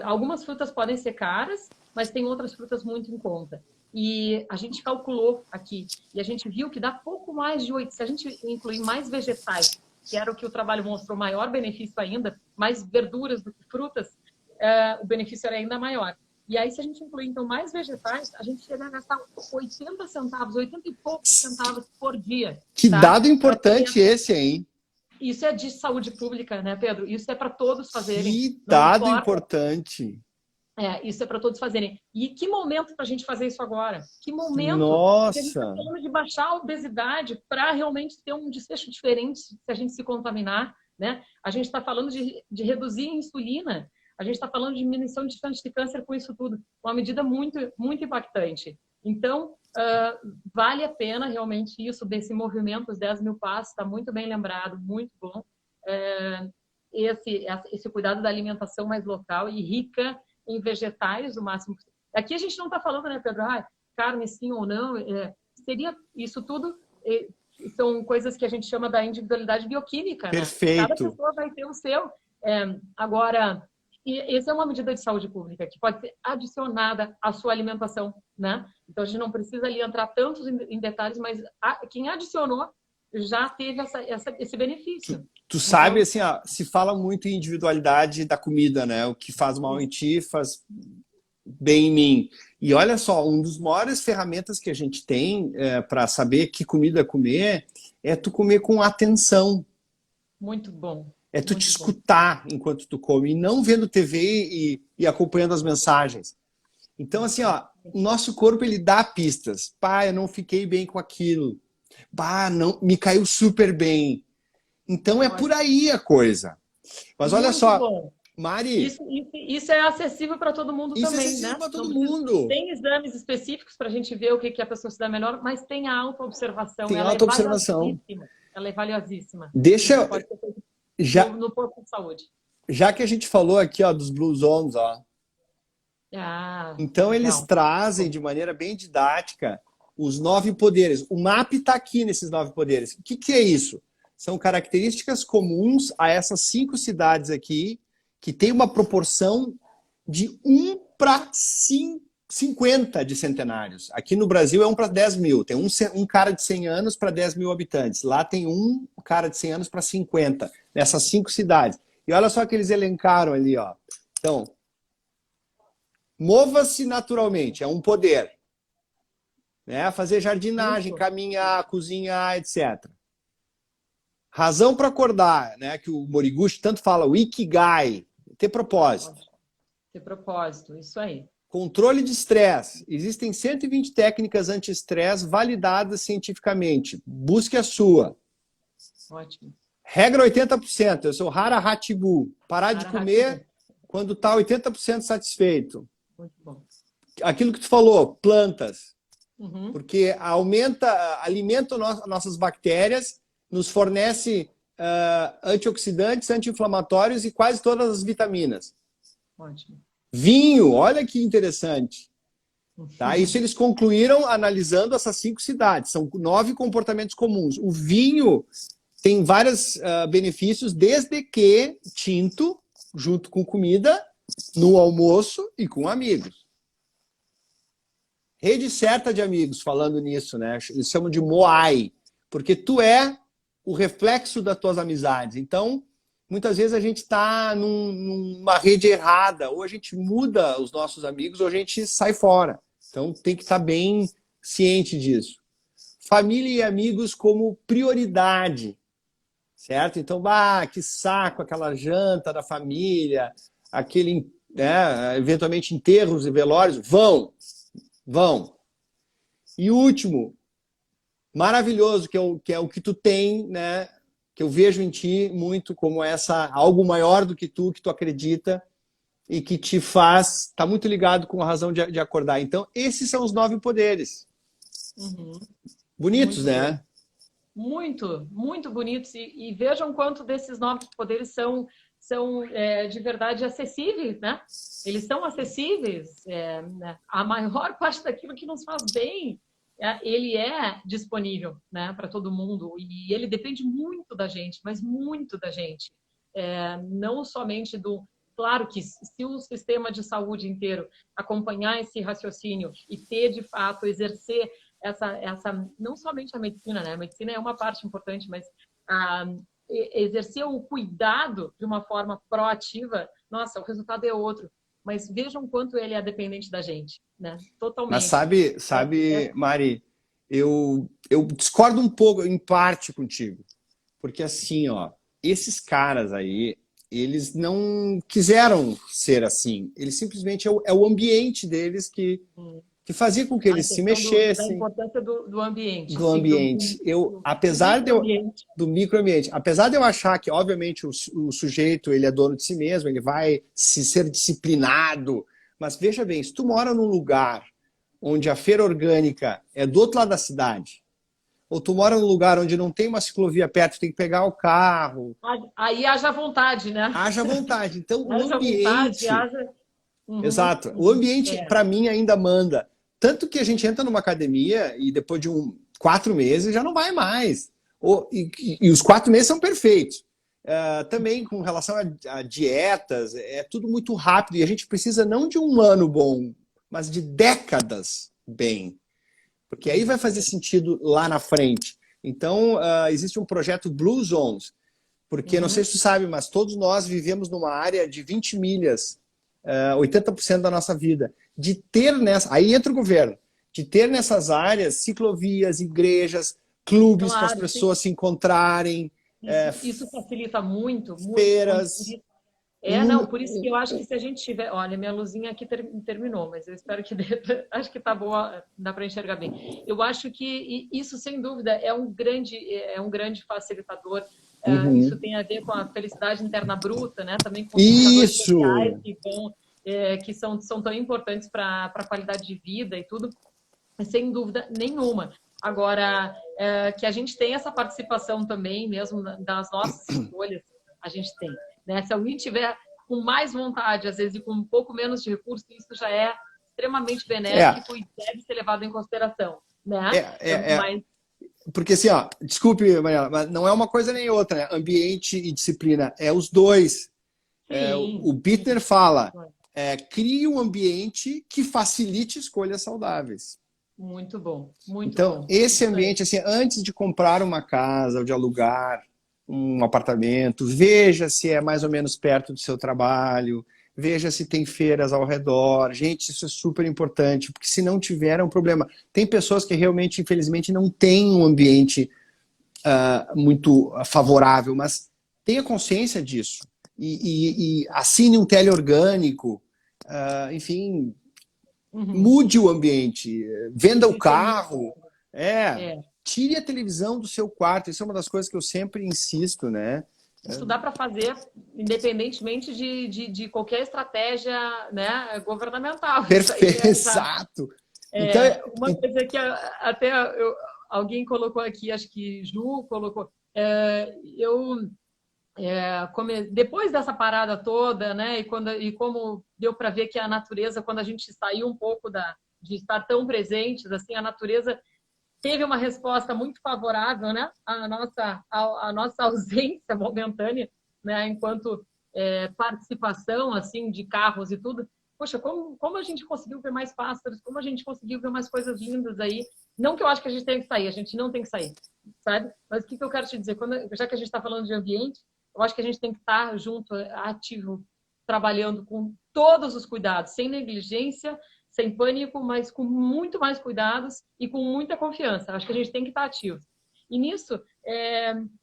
Algumas frutas podem ser caras, mas tem outras frutas muito em conta. E a gente calculou aqui, e a gente viu que dá pouco mais de 8, se a gente incluir mais vegetais, que era o que o trabalho mostrou maior benefício ainda, mais verduras do que frutas, o benefício era ainda maior. E aí, se a gente incluir, então, mais vegetais, a gente chega a gastar 80 centavos, 80 e poucos centavos por dia. Que dado importante esse, hein? Isso é de saúde pública, né, Pedro? Isso é para todos fazerem. Que dado importante. Isso é para todos fazerem. E que momento para a gente fazer isso agora? Que momento? Nossa! Porque a gente está falando de baixar a obesidade para realmente ter um desfecho diferente se a gente se contaminar, né? A gente está falando de reduzir a insulina. A gente está falando de diminuição de chances de câncer com isso tudo. Uma medida muito, muito impactante. Então, Vale a pena realmente isso, desse movimento, os 10 mil passos, está muito bem lembrado, muito bom. Esse cuidado da alimentação mais local e rica em vegetais o máximo possível. Aqui a gente não está falando, né, Pedro? Carne sim ou não. Seria isso tudo... são coisas que a gente chama da individualidade bioquímica, né? Perfeito. Cada pessoa vai ter o seu. Agora, essa é uma medida de saúde pública que pode ser adicionada à sua alimentação, né? Então, a gente não precisa ali entrar tantos em detalhes, mas quem adicionou já teve esse benefício. Tu sabe, assim, ó, se fala muito em individualidade da comida, né? O que faz mal em ti faz bem em mim. E olha só, uma das maiores ferramentas que a gente tem para saber que comida comer é tu comer com atenção. Muito bom. É tu te escutar enquanto tu come e não vendo TV e acompanhando as mensagens. Então, assim, ó, o nosso corpo, ele dá pistas. Pá, eu não fiquei bem com aquilo. Pá, não, me caiu super bem. Então, é por aí a coisa. Mas olha só, bom. Mari... Isso é acessível para todo mundo também, né? Isso é acessível para todo mundo. Tem exames específicos para a gente ver o que a pessoa se dá melhor, mas tem a autoobservação. Tem a autoobservação. Ela é valiosíssima. Deixa... No posto de saúde. Já que a gente falou aqui, ó, dos Blue Zones, ó. Então, eles trazem de maneira bem didática os 9 poderes. O MAP está aqui nesses 9 poderes. O que é isso? São características comuns a essas 5 cidades aqui, que tem uma proporção de 1 para 50 de centenários. Aqui no Brasil é 1 para 10 mil. Tem um cara de 100 anos para 10 mil habitantes. Lá tem um cara de 100 anos para 50. Nessas 5 cidades. E olha só que eles elencaram ali, ó. Então, mova-se naturalmente, é um poder. Né? Fazer jardinagem, caminhar, cozinhar, etc. Razão para acordar, né? Que o Moriguchi tanto fala, o Ikigai, ter propósito. Ter propósito, isso aí. Controle de estresse. Existem 120 técnicas anti-estresse validadas cientificamente. Busque a sua. Ótimo. Regra 80%. Eu sou Hara Hatibu. Parar de comer quando está 80% satisfeito. Muito bom. Aquilo que tu falou, plantas. Uhum. Porque alimenta nossas bactérias, nos fornece antioxidantes, anti-inflamatórios e quase todas as vitaminas. Ótimo. Vinho, olha que interessante. Tá? Isso eles concluíram analisando essas 5 cidades. São 9 comportamentos comuns. O vinho tem vários benefícios, desde que tinto, junto com comida, no almoço e com amigos. Rede certa de amigos, falando nisso, né? Eles chamam de Moai, porque tu é o reflexo das tuas amizades. Então, muitas vezes a gente está numa rede errada, ou a gente muda os nossos amigos, ou a gente sai fora. Então, tem que estar bem ciente disso. Família e amigos como prioridade. Certo? Então, que saco aquela janta da família, aquele, né, eventualmente enterros e velórios. Vão. E o último, maravilhoso, que é o que tu tem, né, que eu vejo em ti muito como algo maior do que tu acredita e que te faz, está muito ligado com a razão de acordar. Então, esses são os 9 poderes. Uhum. Bonitos, muito né? Muito, muito bonitos. E vejam quanto desses 9 poderes são de verdade acessíveis, né? Eles são acessíveis. Né? A maior parte daquilo que nos faz bem, ele é disponível, né, para todo mundo. E ele depende muito da gente, mas muito da gente. Não somente do... Claro que se o sistema de saúde inteiro acompanhar esse raciocínio e ter, de fato, exercer não somente a medicina, né? A medicina é uma parte importante, mas exercer o cuidado de uma forma proativa, nossa, o resultado é outro. Mas vejam quanto ele é dependente da gente, né? Totalmente. Mas sabe, Mari, eu discordo um pouco, em parte, contigo. Porque assim, ó, esses caras aí, eles não quiseram ser assim. Eles simplesmente é o ambiente deles que fazia com que eles se mexessem. Da importância do ambiente. Do ambiente. Do microambiente. Apesar de eu achar que, obviamente, o sujeito ele é dono de si mesmo, ele vai ser disciplinado. Mas veja bem, se tu mora num lugar onde a feira orgânica é do outro lado da cidade, ou tu mora num lugar onde não tem uma ciclovia perto, tem que pegar o carro, Aí haja vontade, né? haja vontade. Então, o Haja vontade, ambiente... haja... Uhum, Exato. O uhum. ambiente, para mim, ainda manda. Tanto que a gente entra numa academia e depois de 4 meses já não vai mais. E os 4 meses são perfeitos. Também com relação a dietas, é tudo muito rápido. E a gente precisa não de um ano bom, mas de décadas bem. Porque aí vai fazer sentido lá na frente. Então, existe um projeto Blue Zones. Porque, não sei se tu sabe, mas todos nós vivemos numa área de 20 milhas, 80% da nossa vida. De ter aí entra o governo, de ter nessas áreas ciclovias, igrejas, clubes para as Claro, pessoas se encontrarem, isso facilita muito, muito, feiras. muito. Não, por isso que eu acho que se a gente tiver... Olha, minha luzinha aqui terminou, mas eu espero que dê, acho que tá boa, dá para enxergar bem. Eu acho que isso, sem dúvida, é um grande facilitador. Isso tem a ver com a felicidade interna bruta, né? Também com os indicadores sociais que são tão importantes para a qualidade de vida e tudo, sem dúvida nenhuma. Agora, que a gente tem essa participação também, mesmo das nossas escolhas, a gente tem. Né? Se alguém tiver com mais vontade, às vezes, e com um pouco menos de recursos, isso já é extremamente benéfico e deve ser levado em consideração. Né? Mas... Porque assim, desculpe, Mariana, mas não é uma coisa nem outra, né? Ambiente e disciplina, é os dois. O Bittner fala, crie um ambiente que facilite escolhas saudáveis. Muito bom, muito então, bom. Esse ambiente, assim, antes de comprar uma casa ou de alugar um apartamento, veja se é mais ou menos perto do seu trabalho, veja se tem feiras ao redor. Gente, isso é super importante, porque se não tiver é um problema. Tem pessoas que realmente, infelizmente, não têm um ambiente muito favorável, mas tenha consciência disso. E assine um teleorgânico, enfim, mude o ambiente, venda o carro, tire a televisão do seu quarto. Isso é uma das coisas que eu sempre insisto, né? Isso dá para fazer independentemente de qualquer estratégia, né, governamental. Perfeito, exato. Então, uma coisa que até alguém colocou aqui, acho que Ju colocou, depois dessa parada toda, né, e como deu para ver que a natureza, quando a gente saiu um pouco de estar tão presentes, assim, a natureza teve uma resposta muito favorável, né, à nossa ausência momentânea, né, enquanto participação, assim, de carros e tudo. Poxa, como a gente conseguiu ver mais pássaros, como a gente conseguiu ver mais coisas lindas aí. Não que eu acho que a gente tem que sair, a gente não tem que sair, sabe? Mas o que eu quero te dizer? Já que a gente está falando de ambiente, eu acho que a gente tem que estar junto, ativo, trabalhando com todos os cuidados, sem negligência, sem pânico, mas com muito mais cuidados e com muita confiança. Acho que a gente tem que estar ativo. E nisso,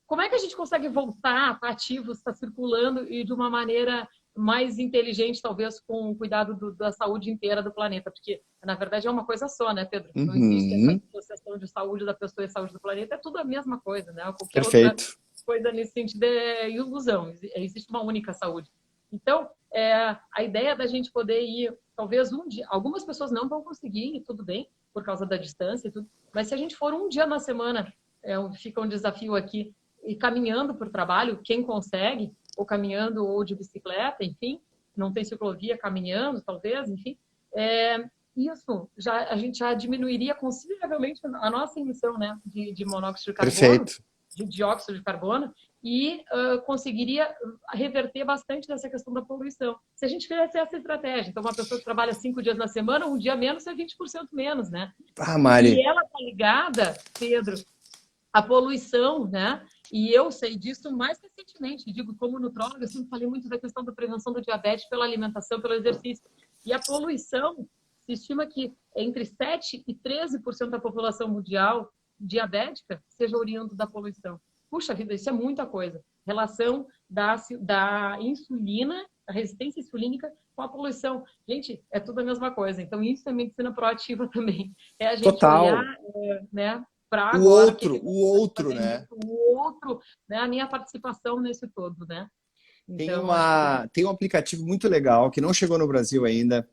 como é que a gente consegue voltar a estar ativo, estar circulando e de uma maneira mais inteligente, talvez, com o cuidado da saúde inteira do planeta? Porque, na verdade, é uma coisa só, né, Pedro? Não existe essa associação de saúde da pessoa e saúde do planeta. É tudo a mesma coisa, né? Qualquer outra coisa nesse sentido é ilusão. Existe uma única saúde. Então, a ideia da gente poder ir, talvez um dia, algumas pessoas não vão conseguir, e tudo bem, por causa da distância e tudo, mas se a gente for um dia na semana, fica um desafio aqui, e caminhando para o trabalho, quem consegue, ou caminhando ou de bicicleta, enfim, não tem ciclovia, caminhando, talvez, enfim, isso a gente já diminuiria consideravelmente a nossa emissão, né, de monóxido de carbono, de dióxido de carbono, e conseguiria reverter bastante dessa questão da poluição. Se a gente fizesse essa estratégia, então uma pessoa que trabalha 5 dias na semana, um dia menos é 20% menos, né? Mari. E ela está ligada, Pedro, à poluição, né? E eu sei disso mais recentemente, digo, como nutróloga, eu sempre falei muito da questão da prevenção do diabetes pela alimentação, pelo exercício. E a poluição, se estima que entre 7% e 13% da população mundial diabética seja oriundo da poluição. Puxa vida, isso é muita coisa. Relação da insulina, a resistência insulínica com a poluição. Gente, é tudo a mesma coisa. Então, isso é medicina proativa também. É a gente olhar, né, para agora... O outro, né? O outro, né? A minha participação nesse todo, né? Então, tem um aplicativo muito legal que não chegou no Brasil ainda,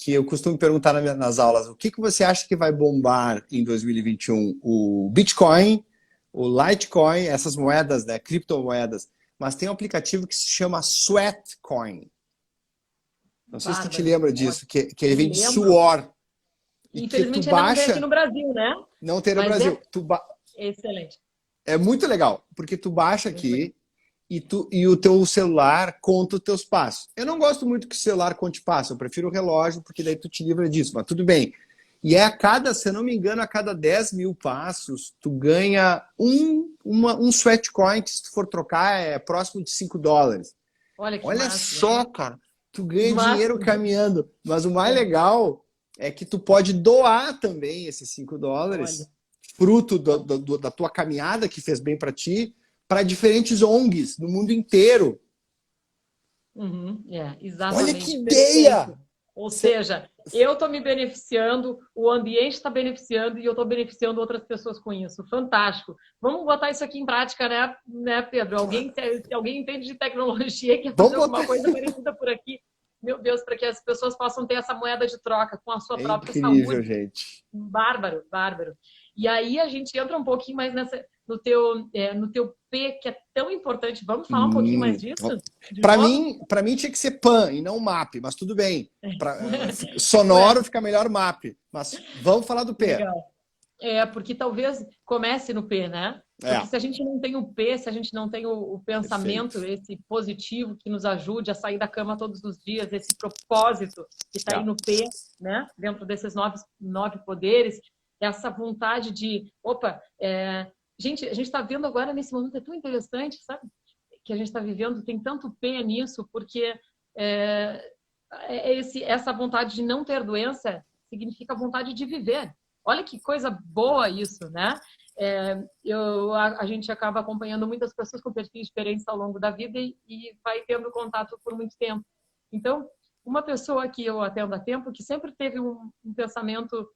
que eu costumo perguntar nas aulas, o que você acha que vai bombar em 2021? O Bitcoin, o Litecoin, essas moedas, né, criptomoedas, mas tem um aplicativo que se chama Sweatcoin. Não sei se tu te Bárbaro. lembra disso, que ele Me vem de lembro. suor. E que tu Infelizmente ainda não tem aqui baixa, no Brasil, né? não tem no Mas é Brasil. excelente. É muito legal, porque tu baixa Muito legal. aqui e o teu celular conta os teus passos. Eu não gosto muito que o celular conte passos, eu prefiro o relógio, porque daí tu te livra disso, mas tudo bem. E é se eu não me engano, a cada 10 mil passos, tu ganha um sweatcoin que se tu for trocar é próximo de $5. Olha que Olha massa. só, cara, tu ganha dinheiro Máximo. caminhando. Mas o mais É. legal é que tu pode doar também esses Olha. $5, fruto da tua caminhada que fez bem para ti, para diferentes ONGs no mundo inteiro. Exatamente. Olha que Perfeito. ideia! Ou seja, eu estou me beneficiando, o ambiente está beneficiando e eu estou beneficiando outras pessoas com isso. Fantástico. Vamos botar isso aqui em prática, né, Pedro? Se alguém entende de tecnologia e quer Vamos fazer botar. alguma coisa parecida por aqui, meu Deus, para que as pessoas possam ter essa moeda de troca com a sua É própria incrível, saúde. gente. Bárbaro, bárbaro. E aí a gente entra um pouquinho mais no teu P, que é tão importante. Vamos falar um pouquinho mais disso? De Para novo? mim tinha que ser PAN e não MAP, mas tudo bem. Ué, Sonoro fica melhor MAP. Mas vamos falar do P. legal. Porque talvez comece no P, né? Porque É, se a gente não tem o P, se a gente não tem o pensamento, perfeito. esse positivo que nos ajude a sair da cama todos os dias, esse propósito que está aí É. no P, né? Dentro desses nove poderes, essa vontade de, opa, gente, a gente está vendo agora nesse momento, é tão interessante, sabe? Que a gente está vivendo, tem tanto P nisso, porque essa vontade de não ter doença significa vontade de viver. Olha que coisa boa isso, né? A gente acaba acompanhando muitas pessoas com perfis diferentes ao longo da vida e vai tendo contato por muito tempo. Então, uma pessoa que eu atendo há tempo, que sempre teve um pensamento,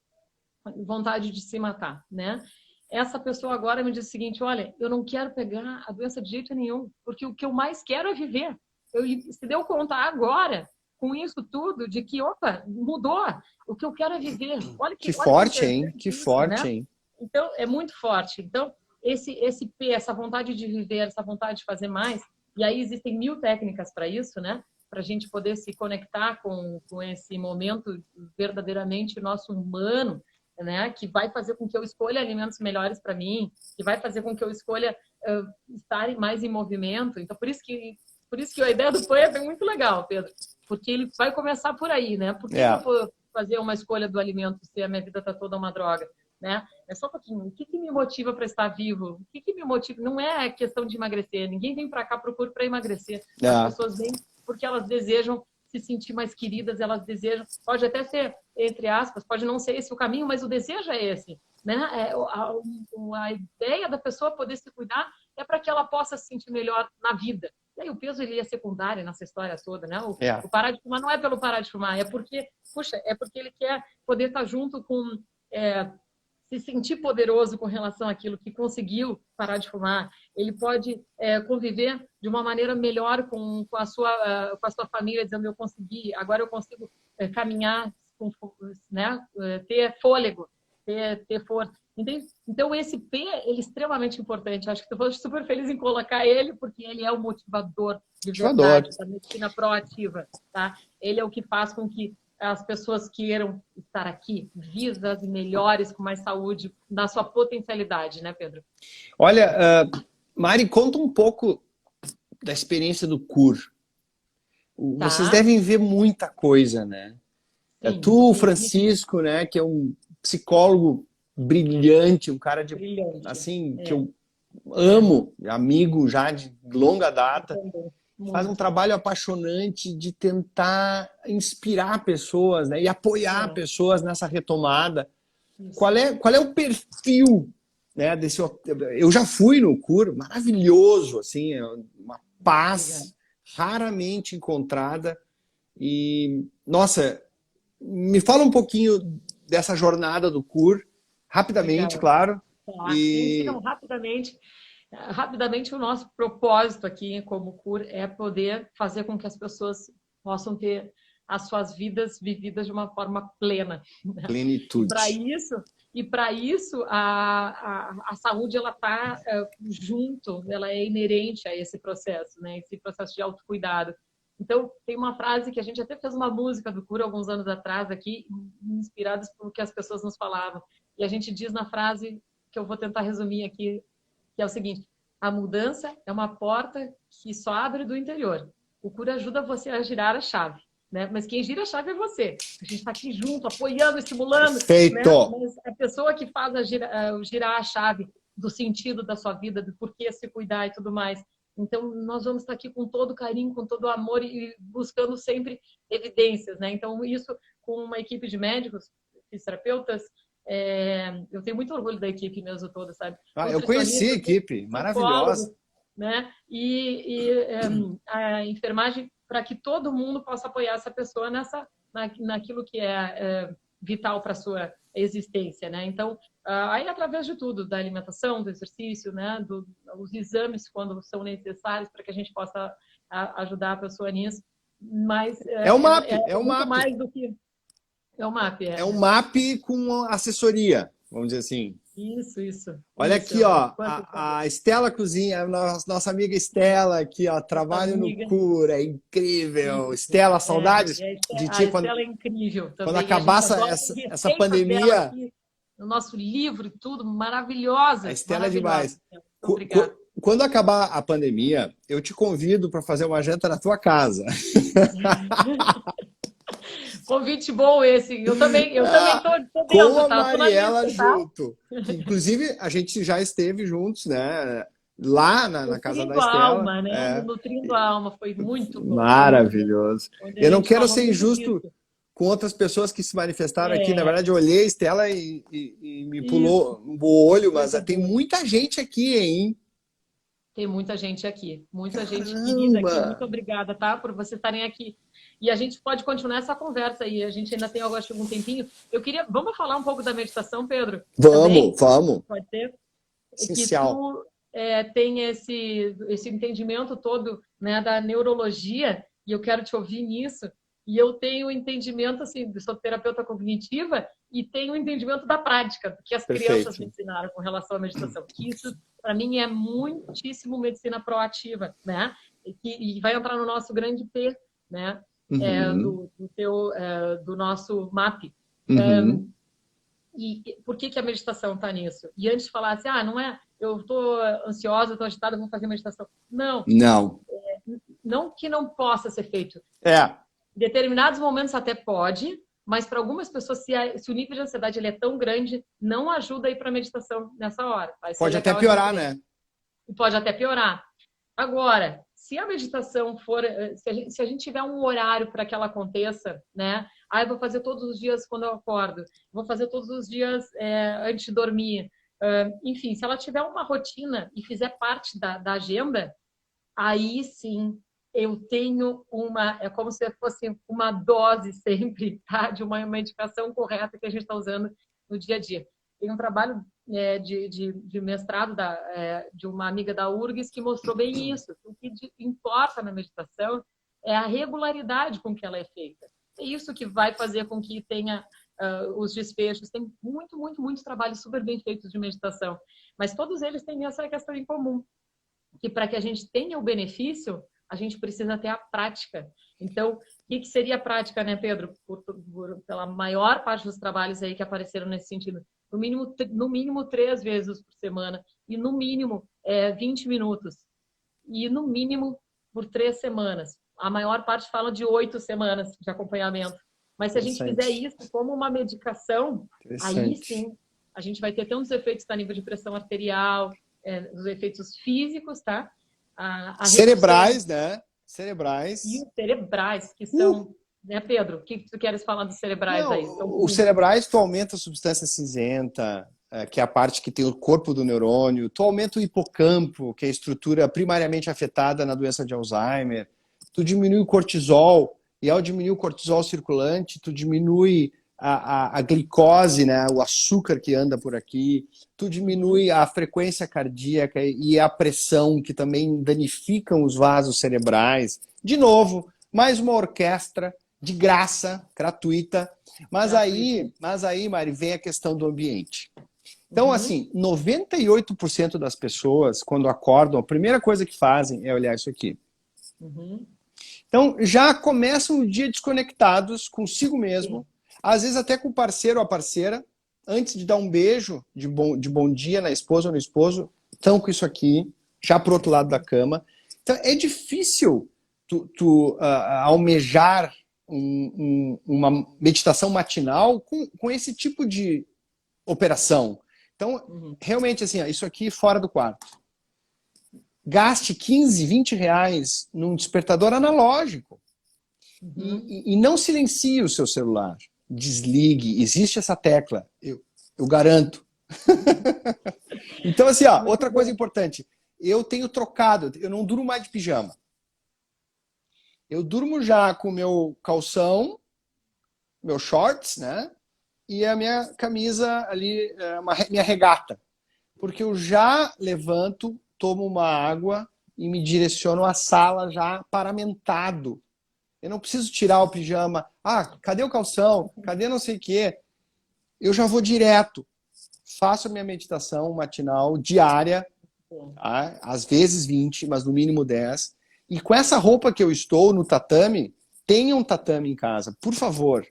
vontade de se matar, né? Essa pessoa agora me diz o seguinte, olha, eu não quero pegar a doença de jeito nenhum, porque o que eu mais quero é viver. Se deu conta agora, com isso tudo, de que, opa, mudou. O que eu quero é viver. Olha Que olha que forte, hein? interessante Que isso, forte, né? hein? Então, é muito forte. Então, esse P, essa vontade de viver, essa vontade de fazer mais, e aí existem 1000 técnicas para isso, né? Para a gente poder se conectar com esse momento verdadeiramente nosso humano, né? Que vai fazer com que eu escolha alimentos melhores para mim, que vai fazer com que eu escolha estar mais em movimento. Então, por isso que a ideia do PAN é muito legal, Pedro, porque ele vai começar por aí, né? Por que eu vou fazer uma escolha do alimento se a minha vida está toda uma droga, né? É só um pouquinho. O que me motiva para estar vivo? O que me motiva? Não é questão de emagrecer. Ninguém vem para cá procura para emagrecer. As pessoas vêm porque elas desejam se sentir mais queridas, elas desejam. Pode até ser, entre aspas, pode não ser esse o caminho, mas o desejo é esse, né? A ideia da pessoa poder se cuidar é para que ela possa se sentir melhor na vida. E aí o peso ele é secundário nessa história toda, né? O parar de fumar não é pelo parar de fumar, é porque, puxa, é porque ele quer poder estar junto com se sentir poderoso com relação àquilo que conseguiu parar de fumar. Ele pode conviver de uma maneira melhor com a sua família, dizendo eu consegui, agora eu consigo caminhar, né? Ter fôlego, ter força. Então, esse P ele é extremamente importante. Acho que tu foi super feliz em colocar ele, porque ele é o motivador de verdade da medicina proativa. Tá? Ele é o que faz com que as pessoas queiram estar aqui, vivas e melhores, com mais saúde, na sua potencialidade, né, Pedro? Olha, Mari, conta um pouco da experiência do CUR. Tá. Vocês devem ver muita coisa, né? Sim, Tu, Francisco, né, que é um psicólogo brilhante, um cara de brilhante. assim que eu amo, amigo já de longa data. Faz um trabalho apaixonante de tentar inspirar pessoas, né, e apoiar pessoas nessa retomada. Qual é o perfil, né, desse? Eu já fui no CUR, maravilhoso, assim, uma paz raramente encontrada e nossa, me fala um pouquinho dessa jornada do CUR, rapidamente, claro. Sim, não, rapidamente. Rapidamente, o nosso propósito aqui como CUR é poder fazer com que as pessoas possam ter as suas vidas vividas de uma forma plena. Plenitude. E para isso a saúde ela está junto, ela é inerente a esse processo, né? Esse processo de autocuidado. Então, tem uma frase que a gente até fez uma música do Cura alguns anos atrás aqui, inspirados pelo que as pessoas nos falavam. E a gente diz na frase, que eu vou tentar resumir aqui, que é o seguinte: a mudança é uma porta que só abre do interior. O Cura ajuda você a girar a chave, né? Mas quem gira a chave é você. A gente está aqui junto, apoiando, estimulando. Feito! Né? Mas a pessoa que faz girar a chave do sentido da sua vida, do porquê se cuidar e tudo mais. Então, nós vamos estar aqui com todo carinho, com todo amor e buscando sempre evidências, né? Então, isso com uma equipe de médicos, fisioterapeutas, eu tenho muito orgulho da equipe mesmo toda, sabe? Eu conheci a equipe, maravilhosa. Né? A enfermagem, para que todo mundo possa apoiar essa pessoa naquilo que é vital para a sua existência, né? Então, aí através de tudo, da alimentação, do exercício, né? Os exames quando são necessários para que a gente possa ajudar a pessoa nisso. Mas é o MAP, é o muito MAP. mais do que é o MAP. É um MAP com assessoria, vamos dizer assim. Isso. Olha aqui, ó, a Estela Cozinha, a nossa amiga Estela aqui, ó, trabalho no Cura, é incrível. Estela, saudades de ti. A Estela é incrível também. Quando acabar essa pandemia... No nosso livro e tudo, maravilhosa. A Estela é demais. Obrigada. Quando acabar a pandemia, eu te convido para fazer uma janta na tua casa. Convite bom esse. Eu também tô com dentro, a tá? Mariela junto. Inclusive, a gente já esteve juntos, né? Lá na casa da Estela. Alma, né? Nutrindo a alma, foi muito bom. Maravilhoso. Eu não quero ser injusto com outras pessoas que se manifestaram aqui. Na verdade, eu olhei a Estela e me pulou o olho, mas tem muita gente aqui, hein? Tem muita gente aqui. Muita gente querida aqui. Muito obrigada, tá? Por vocês estarem aqui. E a gente pode continuar essa conversa aí. A gente ainda tem algum tempinho. Vamos falar um pouco da meditação, Pedro? Vamos. Pode ser? Essencial. Que tu tem esse entendimento todo, né, da neurologia, e eu quero te ouvir nisso. E eu tenho o entendimento, assim, sou terapeuta cognitiva e tenho o entendimento da prática, que as crianças me ensinaram com relação à meditação. Que isso, para mim, é muitíssimo medicina proativa, né? E vai entrar no nosso grande P, né? Do nosso MAP. E por que a meditação está nisso? E antes de falar assim, não é, eu estou ansiosa, estou agitada, vou fazer meditação. Não. Não que não possa ser feito. Em determinados momentos até pode, mas para algumas pessoas, se o nível de ansiedade ele é tão grande, não ajuda a ir para a meditação nessa hora. Pode até piorar, né? Pode até piorar. Agora, se a meditação for... Se a gente tiver um horário para que ela aconteça, né? Eu vou fazer todos os dias quando eu acordo. Vou fazer todos os dias antes de dormir. Enfim, se ela tiver uma rotina e fizer parte da agenda, aí sim... eu tenho é como se fosse uma dose sempre, tá? De uma medicação correta que a gente está usando no dia a dia. Tem um trabalho de mestrado de uma amiga da URGS que mostrou bem isso. O que importa na meditação é a regularidade com que ela é feita. É isso que vai fazer com que tenha os desfechos. Tem muitos trabalhos super bem feitos de meditação, mas todos eles têm essa questão em comum, que para que a gente tenha o benefício, a gente precisa ter a prática. Então, o que seria a prática, né, Pedro? Pela maior parte dos trabalhos aí que apareceram nesse sentido. No mínimo 3 vezes por semana. E no mínimo 20 minutos. E no mínimo por 3 semanas. A maior parte fala de 8 semanas de acompanhamento. Mas se a gente fizer isso como uma medicação, aí sim, a gente vai ter tantos efeitos a nível de pressão arterial, os efeitos físicos, tá? Cerebrais, né? Cerebrais. E os cerebrais, que são... Né, Pedro? O que tu queres falar dos cerebrais aí? Os cerebrais, tu aumenta a substância cinzenta, que é a parte que tem o corpo do neurônio. Tu aumenta o hipocampo, que é a estrutura primariamente afetada na doença de Alzheimer. Tu diminui o cortisol, e ao diminuir o cortisol circulante, tu diminui a glicose, né, o açúcar que anda por aqui, tu diminui a frequência cardíaca e a pressão, que também danificam os vasos cerebrais. De novo, mais uma orquestra de graça, gratuita. Mas Gratuito. aí, Mari, vem a questão do ambiente. Então, Uhum. assim, 98% das pessoas, quando acordam, a primeira coisa que fazem é olhar isso aqui. Uhum. Então, já começam o dia desconectados consigo mesmo, Sim. às vezes até com o parceiro ou a parceira, antes de dar um beijo de bom dia na esposa ou no esposo, estão com isso aqui, já pro outro lado da cama. Então, é difícil tu almejar uma meditação matinal com esse tipo de operação. Então, Uhum. realmente, assim, ó, isso aqui fora do quarto. Gaste 15, 20 reais num despertador analógico. Uhum. E não silencie o seu celular. Desligue. Existe essa tecla. Eu garanto. Então, assim, ó, Muito outra coisa bom. importante. Eu tenho trocado. Eu não durmo mais de pijama. Eu durmo já com o meu calção, meu shorts, né? E a minha camisa ali, minha regata. Porque eu já levanto, tomo uma água e me direciono à sala já paramentado. Eu não preciso tirar o pijama. Ah, cadê o calção? Cadê não sei o quê? Eu já vou direto. Faço a minha meditação matinal diária, Bom. tá? Às vezes 20, mas no mínimo 10. E com essa roupa que eu estou no tatame, tenha um tatame em casa, por favor.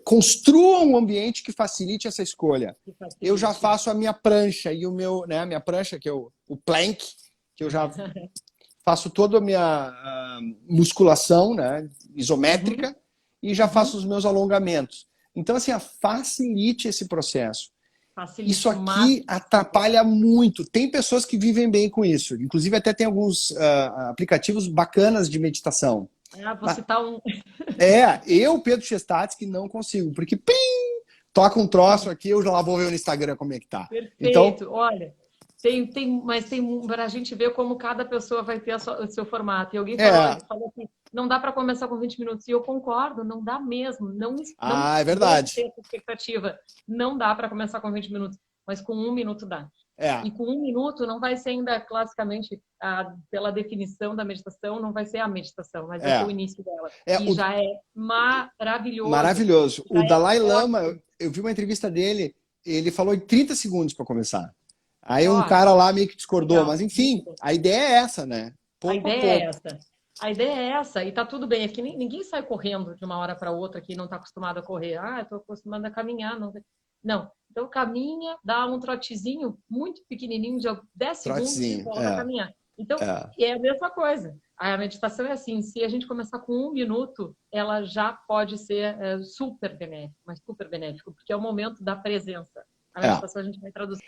Construa um ambiente que facilite essa escolha. Que Eu já facilite. faço a minha prancha e a minha prancha, que é o plank, que eu já faço toda a minha musculação, né, Uhum. isométrica, e já Uhum. faço os meus alongamentos. Então, assim, facilite esse processo. Isso Facilite o aqui máximo possível. atrapalha muito. Tem pessoas que vivem bem com isso. Inclusive, até tem alguns aplicativos bacanas de meditação. Ah, vou Mas, citar um. eu, Pedro Chestatsky, não consigo, porque pim, toca um troço aqui, eu já lá vou ver no Instagram como é que tá. Então, Perfeito. Olha, mas tem para a gente ver como cada pessoa vai ter o seu formato. E alguém é. falou assim, não dá para começar com 20 minutos. E eu concordo, não dá mesmo. Não Ah, é vamos ter verdade. essa expectativa. Não dá para começar com 20 minutos, mas com 1 minuto dá. É. E com 1 minuto não vai ser ainda classicamente, pela definição da meditação, não vai ser a meditação, mas vai ser o É. início dela. É E já é maravilhoso. maravilhoso. O Já é Dalai Lama, ótimo. eu vi uma entrevista dele, ele falou em 30 segundos para começar. Aí um Ó, cara lá meio que discordou, mas legal. Muito enfim, bom. a ideia é essa, né? A Pouco a ideia é pouco. essa. A ideia é essa, e tá tudo bem. É que ninguém sai correndo de uma hora para outra que não está acostumado a correr. Ah, eu estou acostumado a caminhar. Não. Não. Então, caminha, dá um trotezinho muito pequenininho, de 10 segundos, e Trotezinho. volta a caminhar. Então, É. é a mesma coisa. A meditação é assim: se a gente começar com 1 minuto, ela já pode ser super benéfica, mas super benéfico, porque é o momento da presença. A É. meditação a gente vai traduzir,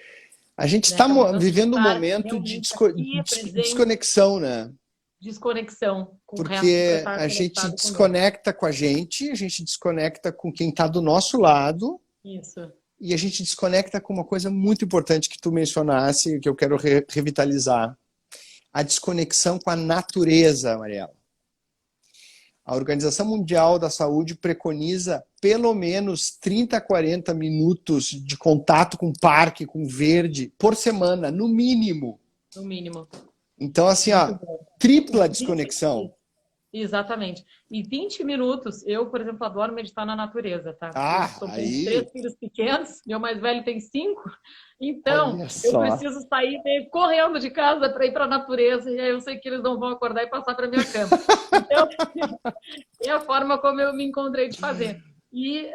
A gente né? está Que é o momento de vivendo um estar momento de realmente aqui, presente, desconexão, né? desconexão com o resto para Porque estar a gente conectado conosco. desconecta com a gente desconecta com quem está do nosso lado Isso. e a gente desconecta com uma coisa muito importante que tu mencionasse, que eu quero revitalizar. A desconexão com a natureza, Mariela. A Organização Mundial da Saúde preconiza pelo menos 30 a 40 minutos de contato com parque, com verde, por semana, no mínimo. No mínimo. Então, assim, Muito ó, bom. tripla desconexão. Exatamente. E 20 minutos, eu, por exemplo, adoro meditar na natureza, tá? Eu Ah, tenho 3 aí, filhos pequenos, meu mais velho tem 5, então olha eu só. preciso sair meio correndo de casa para ir para a natureza, e aí eu sei que eles não vão acordar e passar para minha cama. Então, é a forma como eu me encontrei de fazer. E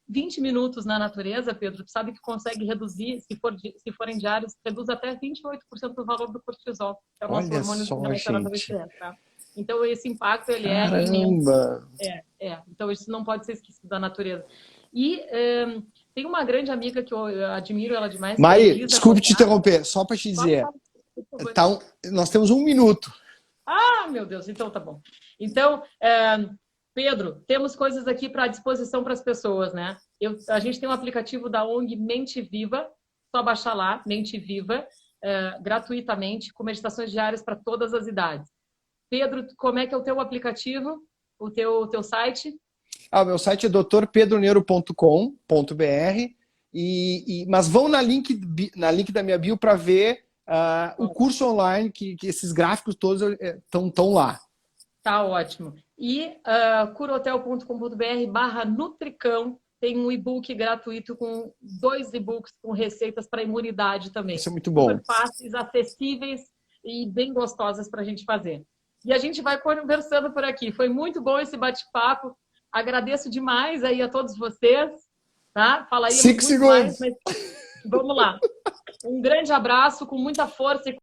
20 minutos na natureza, Pedro, tu sabe que consegue reduzir, se forem diários, reduz até 28% do valor do cortisol, que é o nosso Olha hormônio só, relacionado ao gente. estresse, tá? Então, esse impacto, ele é imenso. Caramba. Então, isso não pode ser esquecido da natureza. E tem uma grande amiga que eu admiro ela demais, que é a Mari, Elisa desculpe te Contado. interromper, só para te Fala, dizer. fala, por favor. Tá nós temos 1 minuto. Ah, meu Deus, então tá bom. Então, Pedro, temos coisas aqui para disposição para as pessoas, né? A gente tem um aplicativo da ONG Mente Viva, só baixar lá, Mente Viva, gratuitamente, com meditações diárias para todas as idades. Pedro, como é que é o teu aplicativo, o teu site? O meu site é drpedroneuro.com.br, mas vão na link da minha bio para ver o curso online, que esses gráficos todos estão lá. Tá ótimo. E curohotel.com.br/Nutricão tem um e-book gratuito com 2 e-books com receitas para imunidade também. Isso é muito bom. Super fáceis, acessíveis e bem gostosas para a gente fazer. E a gente vai conversando por aqui. Foi muito bom esse bate-papo. Agradeço demais aí a todos vocês. Tá? Falaríamos 5 muito segundos. mais, mas vamos lá. Um grande abraço, com muita força e